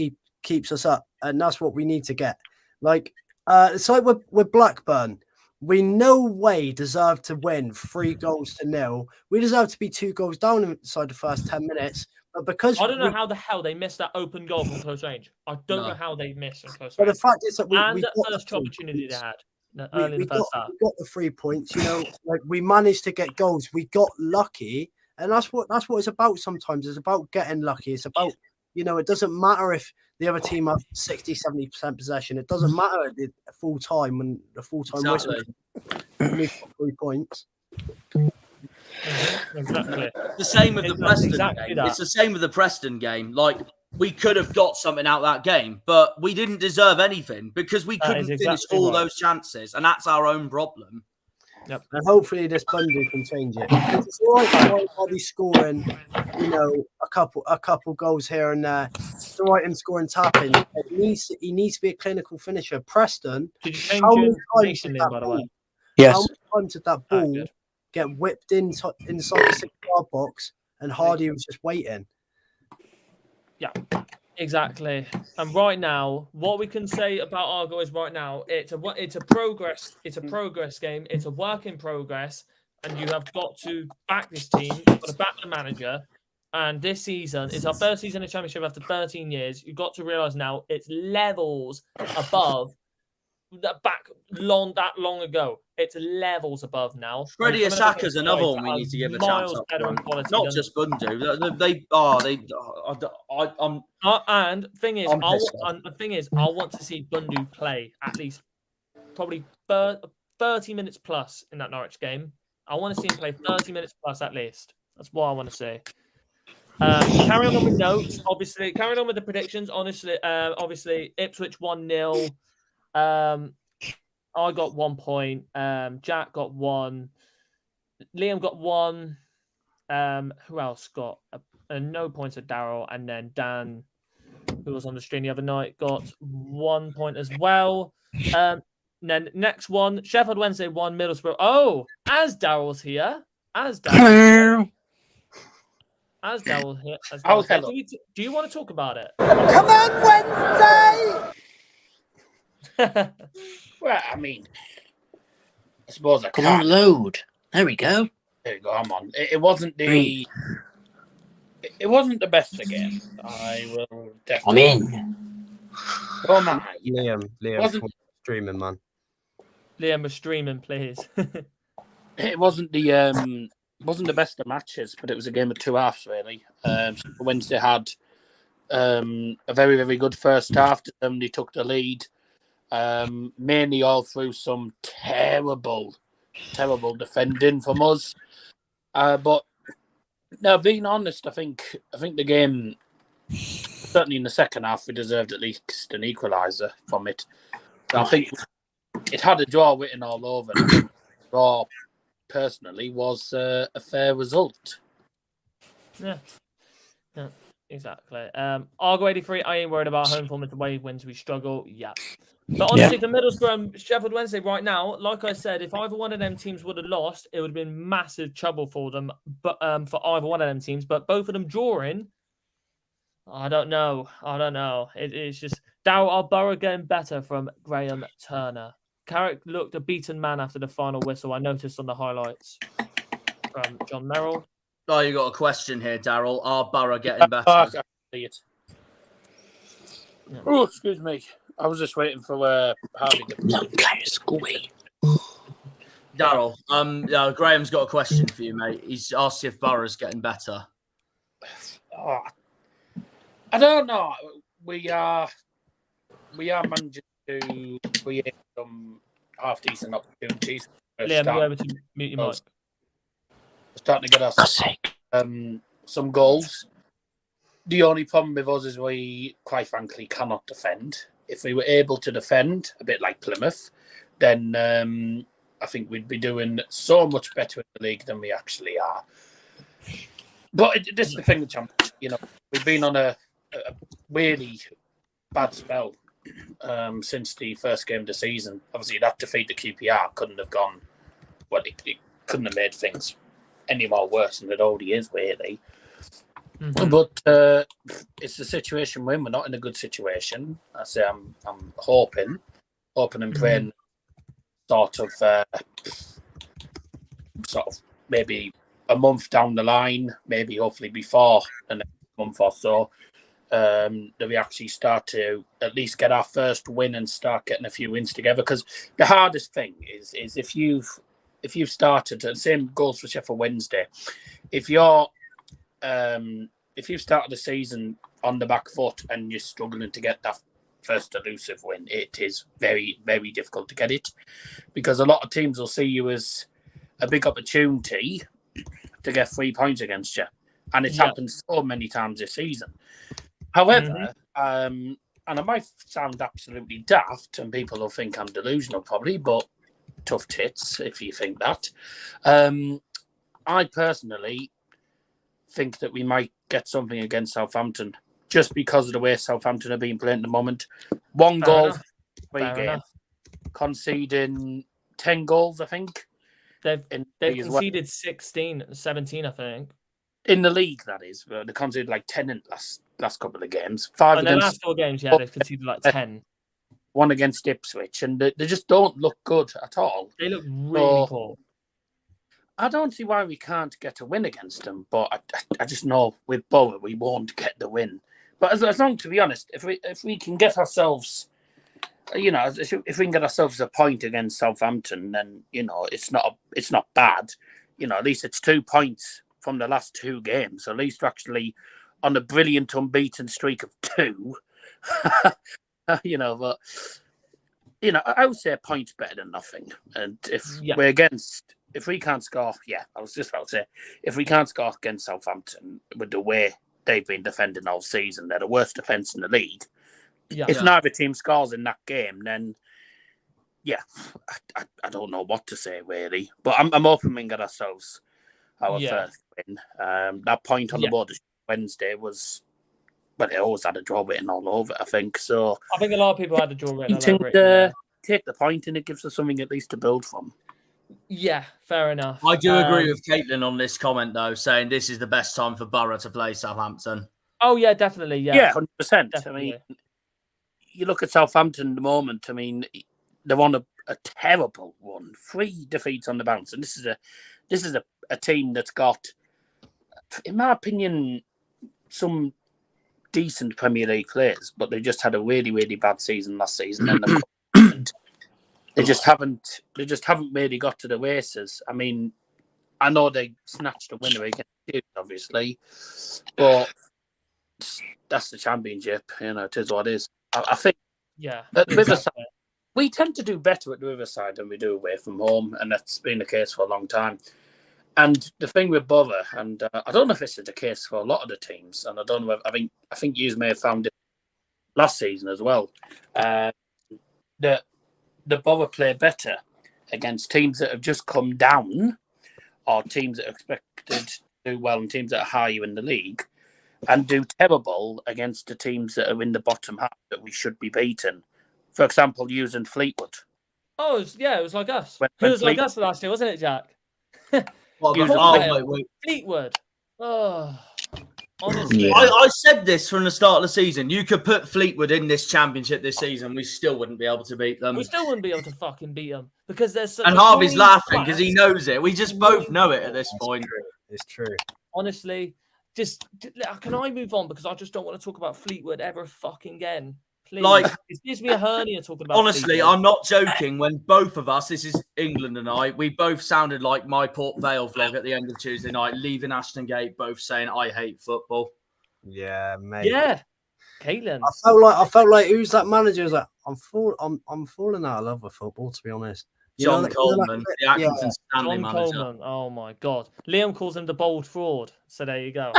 keeps us up, and that's what we need to get. It's like with Blackburn. We no way deserve to win 3-0. We deserve to be 2 goals down inside the first 10 minutes. But because I don't know how the hell they missed that open goal from close range. I don't know how they missed from close range. But the fact is that we got the first opportunity they had early in the first half. We got the 3 points. We managed to get goals. We got lucky, and that's what it's about. Sometimes it's about getting lucky. It's about it doesn't matter if the other team have 60-70% possession. It doesn't matter at the full time when the full time whistle. We got 3 points. Exactly. The same with the Preston game. It's the same with the Preston game. We could have got something out of that game, but we didn't deserve anything because we couldn't finish all those chances, and that's our own problem. Yep. And hopefully this Bundu can change it. It's all right while he's scoring, a couple goals here and there. It's all right him scoring tapping. He needs to be a clinical finisher. Preston. Did you change your information by the way? Yes. How many times did that ball get whipped inside the 6-yard box, and Hardy was just waiting? Yeah, exactly. And right now, what we can say about Argyle is right now, it's a progress game. It's a work in progress, and you have got to back this team. You've got to back the manager. And this season is our first season in the Championship after 13 years. You've got to realise now it's levels above that long ago. It's levels above now. Freddie Asaka's another one we need to give a chance up front. Not just Bundu. And the thing is, I want to see Bundu play at least probably 30 minutes plus in that Norwich game. I want to see him play 30 minutes plus at least. That's what I want to see. Carrying on with notes, obviously. Carrying on with the predictions, obviously, Ipswich 1-0. I got 1 point. Jack got 1. Liam got 1. Who else got no points at Daryl? And then Dan, who was on the stream the other night, got 1 point as well. Then next one, Sheffield Wednesday 1, Middlesbrough. Oh, as Daryl's here. Hello. Do you want to talk about it? Come on, Wednesday! Well, I mean, I suppose I Come on, load. There we go. There you go. I'm on. It wasn't the best again. I will definitely. I'm in. Oh my! Liam wasn't streaming, man. Liam was streaming, please. It wasn't the best of matches, but it was a game of 2 halves, really. Wednesday had a very, very good first half. They took the lead, mainly all through some terrible defending from us. But now, being honest, I think the game, certainly in the second half, we deserved at least an equaliser from it. So I think it had a draw written all over. And I think the draw, personally, was a fair result. Yeah, exactly. Argyle 83, I ain't worried about home form. It's away wins we struggle. Yeah. But honestly, the Middlesbrough and Sheffield Wednesday right now, like I said, if either one of them teams would have lost, it would have been massive trouble for them. But for either one of them teams, but both of them drawing, I don't know. It's just Darryl Borough getting better from Graham Turner. Carrick looked a beaten man after the final whistle. I noticed on the highlights from John Merrill. Oh, you got a question here, Daryl. Are Borough getting better? I can see it. Yeah. Oh, excuse me. I was just waiting for Harvey to squeak. Daryl, Graham's got a question for you, mate. He's asked if Borough's getting better. Oh, I don't know. We are managing to create some half decent opportunities. Liam, you're able to mute your mic. Starting to get us some goals. The only problem with us is we, quite frankly, cannot defend. If we were able to defend, a bit like Plymouth, then I think we'd be doing so much better in the league than we actually are. But this is the thing, you know, we've been on a really bad spell since the first game of the season. Obviously, that defeat to QPR couldn't have gone, well, it couldn't have made things any more worse than it already is, really. Mm-hmm. But it's the situation we're in. We're not in a good situation. I say I'm hoping and praying sort of maybe a month down the line, maybe hopefully before the next month or so, that we actually start to at least get our first win and start getting a few wins together. Because the hardest thing is if you've started, the same goes for Sheffield Wednesday. If you've started the season on the back foot and you're struggling to get that first elusive win, it is very, very difficult to get it, because a lot of teams will see you as a big opportunity to get 3 points against you. And it's happened so many times this season. However, and I might sound absolutely daft and people will think I'm delusional probably, but tough tits if you think that. I personally think that we might get something against Southampton just because of the way Southampton are being playing at the moment. One goal, 3 games, conceding 10 goals, I think. They've conceded 17, I think. In the league, that is. They conceded like 10 in the last couple of games. 5 in against the last 4 games, yeah, they've conceded like 10. 1 against Ipswich, and they just don't look good at all. They look really poor. I don't see why we can't get a win against them, but I just know with Borough we won't get the win. But as long, to be honest, if we can get ourselves, you know, if we can get ourselves a point against Southampton, then you know it's not bad. You know, at least it's 2 points from the last 2 games. At least we're actually on a brilliant unbeaten streak of 2. You know, but you know, I would say a point's better than nothing. And if we can't score, I was just about to say, if we can't score against Southampton with the way they've been defending all season, they're the worst defence in the league. If neither team scores in that game, then I don't know what to say really. But I'm hoping we can get ourselves our first win. That point on the board Wednesday was, well, it always had a draw written all over it, I think. So I think a lot of people had a draw written all over it. Take the point and it gives us something at least to build from. Yeah, fair enough. I do agree with Caitlin on this comment, though, saying this is the best time for Borough to play Southampton. Oh, yeah, definitely. Yeah, 100%. Definitely. I mean, you look at Southampton at the moment, I mean, they're on a terrible one. 3 defeats on the bounce. And this is a team that's got, in my opinion, some decent Premier League players, but they just had a really, really bad season last season. And They just haven't really got to the races. I mean, I know they snatched a winner against you, obviously, but that's the championship. You know, it is what it is. I think. Yeah. At Riverside, we tend to do better at the Riverside than we do away from home, and that's been the case for a long time. And the thing with Borough, and I don't know if this is the case for a lot of the teams, and I don't know. I think you may have found it last season as well. The Borough play better against teams that have just come down, or teams that are expected to do well, and teams that are higher in the league, and do terrible against the teams that are in the bottom half that we should be beating. For example, using Fleetwood. Oh, it was like us. It was like us last year, wasn't it, Jack? Wait. Fleetwood. Oh. Honestly, Yeah. I said this from the start of the season. You could put Fleetwood in this championship this season, we still wouldn't be able to beat them. we still wouldn't be able to fucking beat them because there's such And a Harvey's green laughing because grass. he knows it. We just both know it at this point. It's true. Honestly, can I move on because I just don't want to talk about Fleetwood ever fucking again. Please. Like, it gives me a hernia talking about honestly, Fleetwood. I'm not joking. When both of us, this is England and I, we both sounded like my Port Vale vlog at the end of Tuesday night, leaving Ashton Gate, both saying, I hate football. Yeah, mate. Yeah. Caitlin. I felt like who's that manager? I was like, I'm falling out of love with football, to be honest. John Coleman, the Accrington Stanley John manager. Coleman. Oh my god. Liam calls him the bold fraud. So there you go.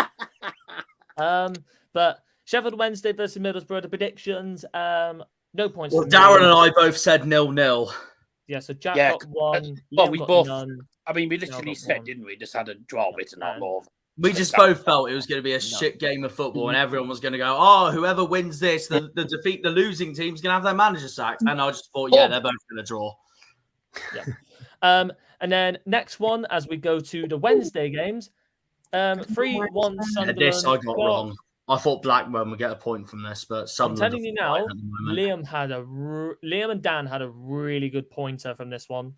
But Sheffield Wednesday versus Middlesbrough, the predictions. No points. Well, for Darren me. and I both said 0-0. Yeah, so Jack Yeah, got one. well, Liam we got both- none. I mean, we literally got said, one. didn't we? Just had a draw written on more. We just both felt it was going to be a shit game of football, and everyone was going to go, "Oh, whoever wins this, the losing team's going to have their manager sacked." And I just thought, yeah, they're both going to draw. Yeah. And then next one, as we go to the Wednesday games, 3-1 Sunderland. This I got wrong. I thought Blackburn would get a point from this, but I'm Sunderland. telling you now, Liam and Dan had a really good pointer from this one.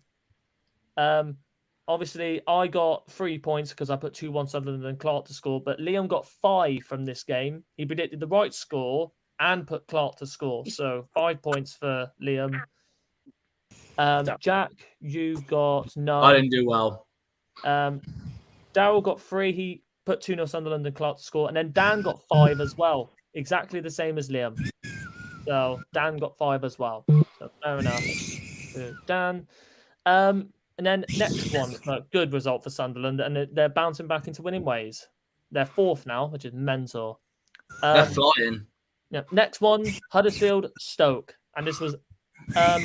Obviously, I got 3 points because I put 2-1 Sunderland and Clark to score, but Liam got 5 from this game. He predicted the right score and put Clark to score, so 5 points for Liam. Jack, you got none. I didn't do well. Daryl got 3. He put 2-0 Sunderland and Clark to score, and then Dan got 5 as well, exactly the same as Liam. So Dan got 5 as well. So fair enough. Dan. And then next one, good result for Sunderland, and they're bouncing back into winning ways. They're 4th now, which is mental. They're flying. Yeah. Next one, Huddersfield Stoke, and this was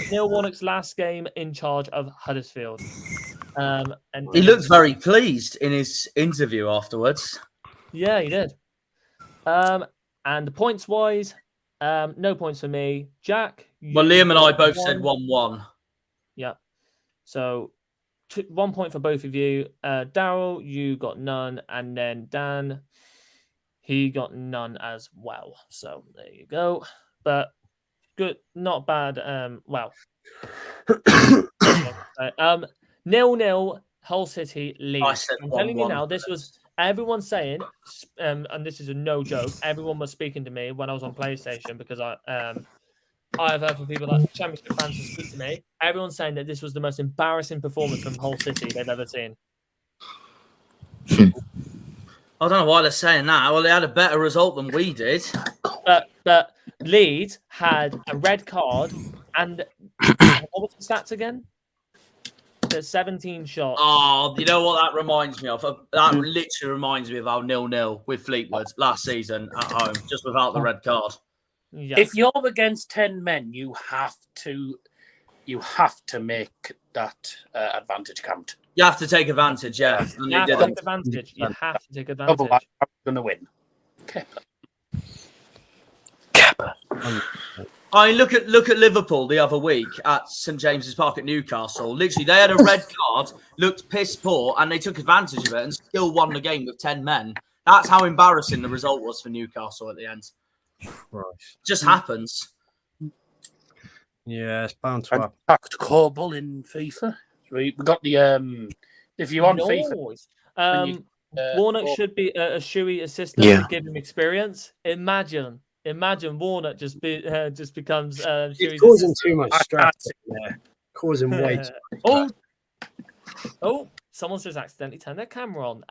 Neil Warnock's last game in charge of Huddersfield. And He looked very pleased in his interview afterwards. Yeah, he did. And the points wise, no points for me. Jack. Well, Liam and I both said 1-1. Yeah. So 1 point for both of you. Daryl, you got none, and then Dan, he got none as well. So there you go. But good, not bad. Well, 0-0 Hull City Leeds. I said I'm telling you 1-1. now, this was everyone saying, and this is a no joke. Everyone was speaking to me when I was on PlayStation because I've heard from people like Championship fans who speak to me. Everyone's saying that this was the most embarrassing performance from Hull City they've ever seen. I don't know why they're saying that. Well, they had a better result than we did. But Leeds had a red card and what was the stats again? There's 17 shots. Oh, you know what that reminds me of? That literally reminds me of our 0-0 with Fleetwood last season at home, just without the red card. Yeah. If you're against 10 men, you have to make that advantage count. You have to take advantage, yeah. And You have they to didn't. take advantage. You have to take advantage. Otherwise, I'm going to win. Okay. I mean, look at Liverpool the other week at St James's Park at Newcastle. Literally, they had a red card, looked piss poor, and they took advantage of it and still won the game with 10 men. That's how embarrassing the result was for Newcastle at the end. Just happens. Yeah, it's bound to happen. Packed Corball in FIFA. We got the if you want FIFA. Warnock should be a Shuey assistant to give him experience. Imagine Warnock just becomes It's causing too much stress. Causing way too much. Oh, someone's just accidentally turned their camera on.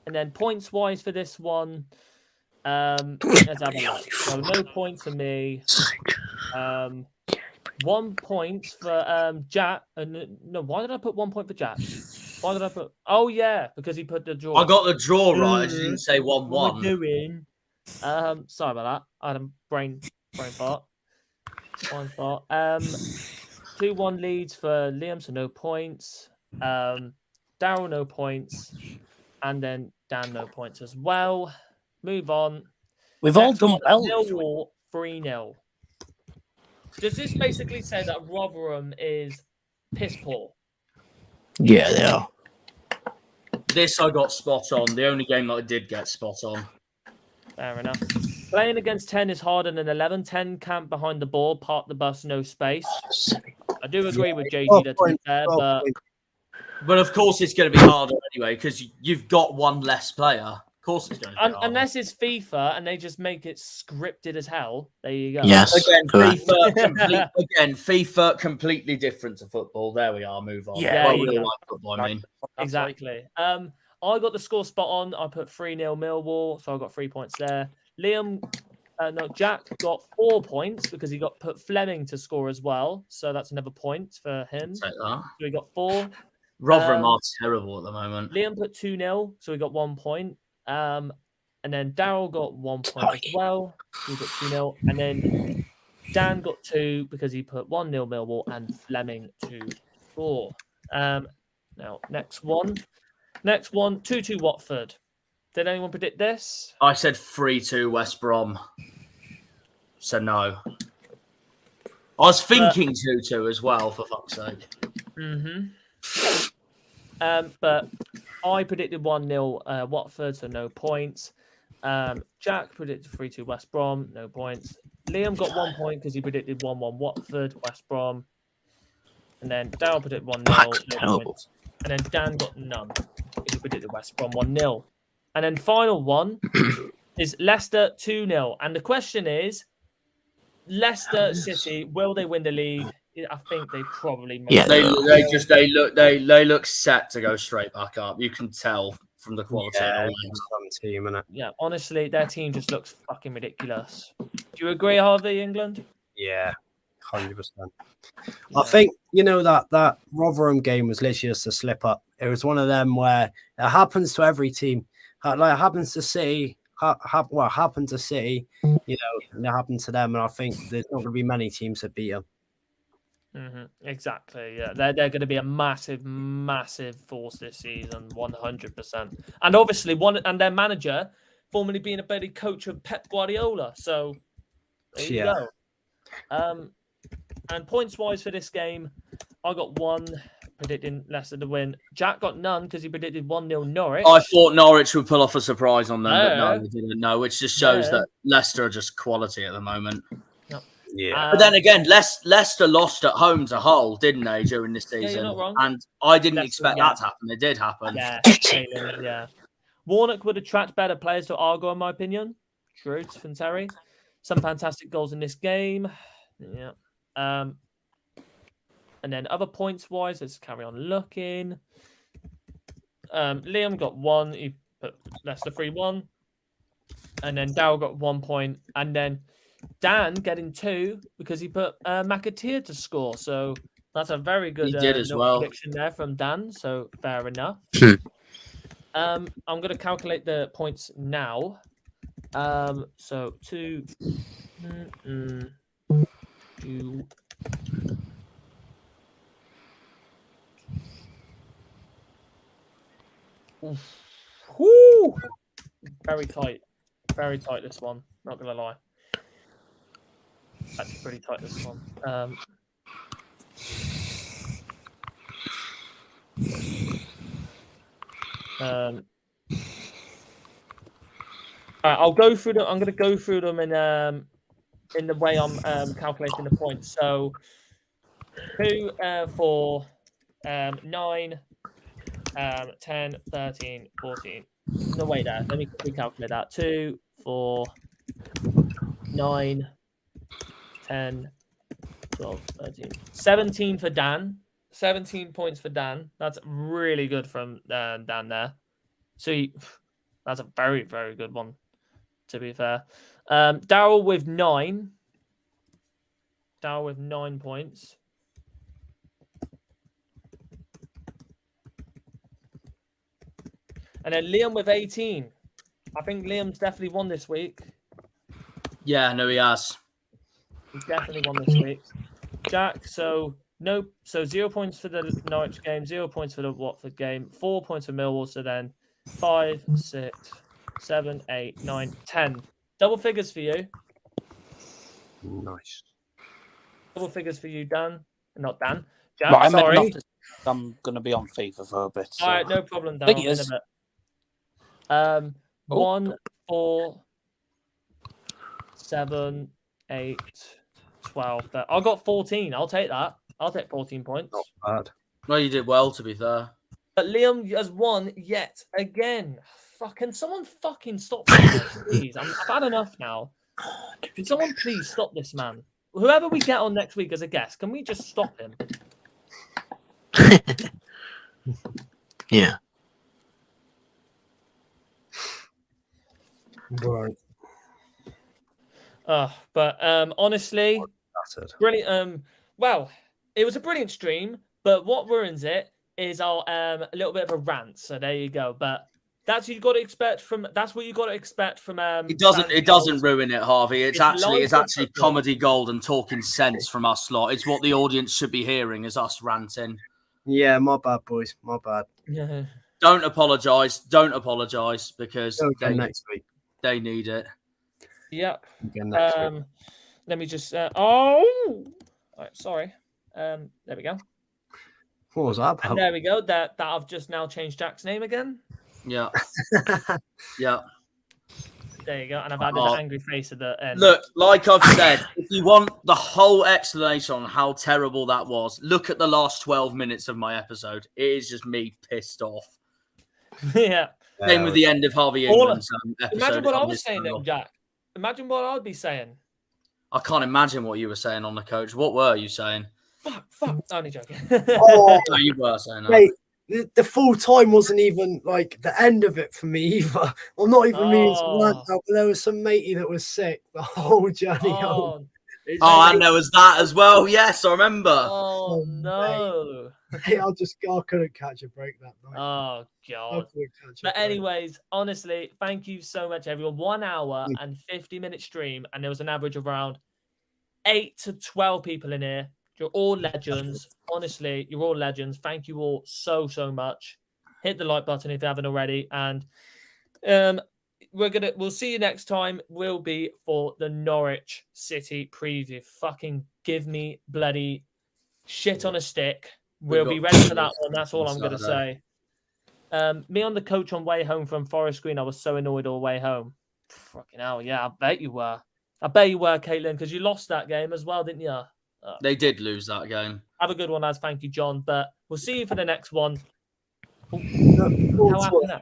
And then points wise for this one, let's have a look. So no point for me. 1 point for Jack. No, why did I put 1 point for Jack? Why did I put? Oh yeah, because he put the draw. I got the draw right. I just didn't say 1-1. What am I doing? Sorry about that. I had a brain fart. 2-1 leads for Liam, so no points. Daryl, no points. And then Dan, no points as well. Move on. We've all done well. Millwall 3-0. Does this basically say that Rotherham is piss poor? Yeah, they are. This I got spot on. The only game that I did get spot on. Fair enough. Playing against 10 is harder than 11. 10 camp behind the ball, park the bus, no space. I do agree with JG that, to be fair, but of course it's going to be harder anyway because you've got one less player. Of course it's going to be harder. Unless it's FIFA and they just make it scripted as hell. There you go. Yes. FIFA completely different to football. There we are. Move on. Yeah, real life football. I mean, exactly. I got the score spot on. I put 3-0 Millwall, so I got 3 points there. Jack got 4 points because he got put Fleming to score as well. So that's another point for him. So we got 4. Rotherham are terrible at the moment. Liam put 2-0, so we got 1 point. And then Daryl got 1 point as well. So we got 2-0. And then Dan got 2 because he put 1-0 Millwall and Fleming to score. Now, next one, 2-2 Watford. Did anyone predict this? I said 3-2 West Brom. So no. I was thinking 2-2 as well, for fuck's sake. But I predicted 1-0 Watford, so no points. Jack predicted 3-2 West Brom, no points. Liam got 1 point because he predicted 1-1 Watford, West Brom. And then Darryl predicted 1-0, no points. And then Dan got none because he predicted West Brom 1-0. And then final one is Leicester 2-0. And the question is, Leicester City, will they win the league? I think they probably might. Yeah, they look set to go straight back up. You can tell from the quality of the team, innit? Yeah, honestly, their team just looks fucking ridiculous. Do you agree, Harvey, England? Yeah, 100%. I think, that Rotherham game was literally just a slip up. It was one of them where it happens to every team. Like, it happens to City. Happened to City, and it happened to them. And I think there's not going to be many teams that beat them. Exactly. Yeah, they're going to be a massive, massive force this season, 100%. And obviously, their manager formerly being a bloody coach of Pep Guardiola. So there you go. And points wise for this game, I got 1 predicting Leicester to win. Jack got none because he predicted 1-0 Norwich. I thought Norwich would pull off a surprise on them, but no, they didn't. No, which just shows that Leicester are just quality at the moment. Yeah, but then again, Leicester lost at home to Hull, didn't they, during this season? Yeah, you're not wrong. And I didn't expect that to happen. It did happen. Yeah. Warnock would attract better players to Argyle, in my opinion. True, to Terry. Some fantastic goals in this game. Yeah. And then other points wise, let's carry on looking. Liam got 1. He put Leicester 3-1. And then Darryl got 1 point. And then Dan getting 2 because he put McAteer to score. So that's a very good prediction there from Dan. So fair enough. I'm going to calculate the points now. So 2. Whoo! Very tight. Very tight, this one. Not going to lie. Actually, pretty tight, this one. I'll go through them. I'm going to go through them in the way I'm calculating the points. So 2, 4, 9, 10, 13, 14. No, wait there. Let me quickly calculate that. 2, 4, 9, 10, 12, 13. 17 for Dan. 17 points for Dan. That's really good from Dan there. So that's a very, very good one, to be fair. Darryl with 9. Darryl with 9 points. And then Liam with 18. I think Liam's definitely won this week. Yeah, no, he has. He's definitely won this week. Jack, so 0 points for the Norwich game, 0 points for the Watford game, 4 points for Millwall. So then 5, 6, 7, 8, 9, 10. Double figures for you. Nice. Double figures for you, Dan. Not Dan. Jack, But sorry. I'm going to be on FIFA for a bit. So. All right, no problem. Dan, in a bit. 1, 4, 7, 8, 12. I got 14. I'll take that. I'll take 14 points. Not bad. Well, you did well, to be fair. But Liam has won yet again. Can someone fucking stop this man, please? I've had enough now. Can someone please stop this man? Whoever we get on next week as a guest, can we just stop him? Yeah. Right. But honestly, brilliant. Well, it was a brilliant stream, but what ruins it is our a little bit of a rant. So there you go. But that's what you got to expect from. That's what you got to expect from. It doesn't ruin it, Harvey. It's actually comedy gold and talking sense from us lot. It's what the audience should be hearing, is us ranting. Yeah, my bad, boys. My bad. Yeah. Don't apologise. Don't apologise because next week they need it. Yep. Again next week. Let me just. Oh, right, sorry. There we go. What was that about? And there we go. That I've just now changed Jack's name again. Yeah. Yeah. There you go. And I've added an angry face at the end. Look, like I've said, if you want the whole explanation on how terrible that was, look at the last 12 minutes of my episode. It is just me pissed off. Yeah. Same with the end of Harvey England's episode. Imagine what I was saying then, Jack. Imagine what I'd be saying. I can't imagine what you were saying on the coach. What were you saying? Fuck. Only joking. Oh, no, you were saying that. Mate, the full time wasn't even like the end of it for me either. I'm not even meaning to rant out, but there was some matey that was sick the whole journey home. And there was that as well. Yes, I remember. Oh no. Hey, I couldn't catch a break that night. Oh god. But anyways, honestly, thank you so much, everyone. 1 hour and 50-minute stream, and there was an average of around 8 to 12 people in here. You're all legends. Honestly, you're all legends. Thank you all so much. Hit the like button if you haven't already, and we'll see you next time. Will be for the Norwich City preview. Fucking give me bloody shit on a stick. We'll be ready for that one. That's all I'm going to say. Me on the coach on way home from Forest Green, I was so annoyed all the way home. Fucking hell, yeah, I bet you were. I bet you were, Caitlin, because you lost that game as well, didn't you? They did lose that game. Have a good one, lads. Thank you, John. But we'll see you for the next one. How happened that?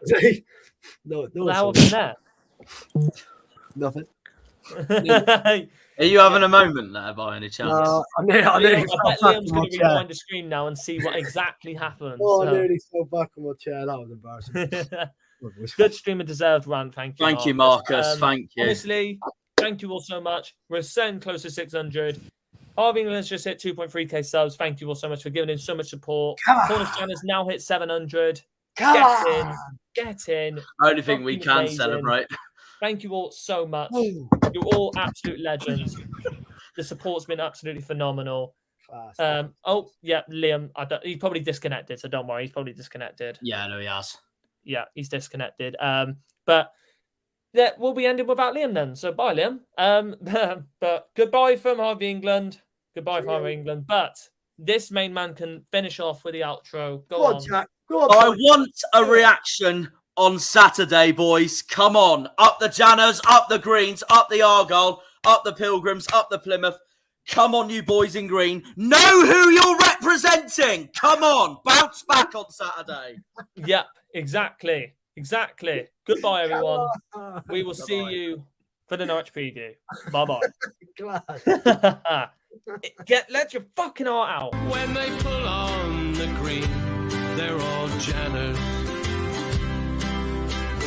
How happened that? Nothing. Are you having a moment there by any chance? I bet Liam's going to rewind the screen now and see what exactly happened. I nearly fell back on my chair. That was embarrassing. Good stream and deserved rant. Thank you. Thank you, Marcus. Thank you. Honestly, thank you all so much. We're getting close to 600. Harvey England's just hit 2.3k subs. Thank you all so much for giving him so much support. Cornish Channel's now hit 700. Get in. Only thing we can amazing. Celebrate. Thank you all so much. You're all absolute legends. The support's been absolutely phenomenal. Oh, yeah, Liam. He's probably disconnected, so don't worry. He's probably disconnected. Yeah, no, he has. Yeah, he's disconnected. But yeah, we'll be ending without Liam then. So bye, Liam. But goodbye from Harvey England. Goodbye from Harvey England. But this main man can finish off with the outro. Go on, Jack. Go on, I want a reaction on Saturday, boys. Come on. Up the Janners, up the Greens, up the Argyle, up the Pilgrims, up the Plymouth. Come on, you boys in green. Know who you're representing. Come on. Bounce back on Saturday. Yep, exactly. Goodbye, everyone. We will see you for the Norwich preview. Bye-bye. Let your fucking heart out. When they pull on the green, they're all Janners.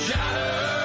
Janners!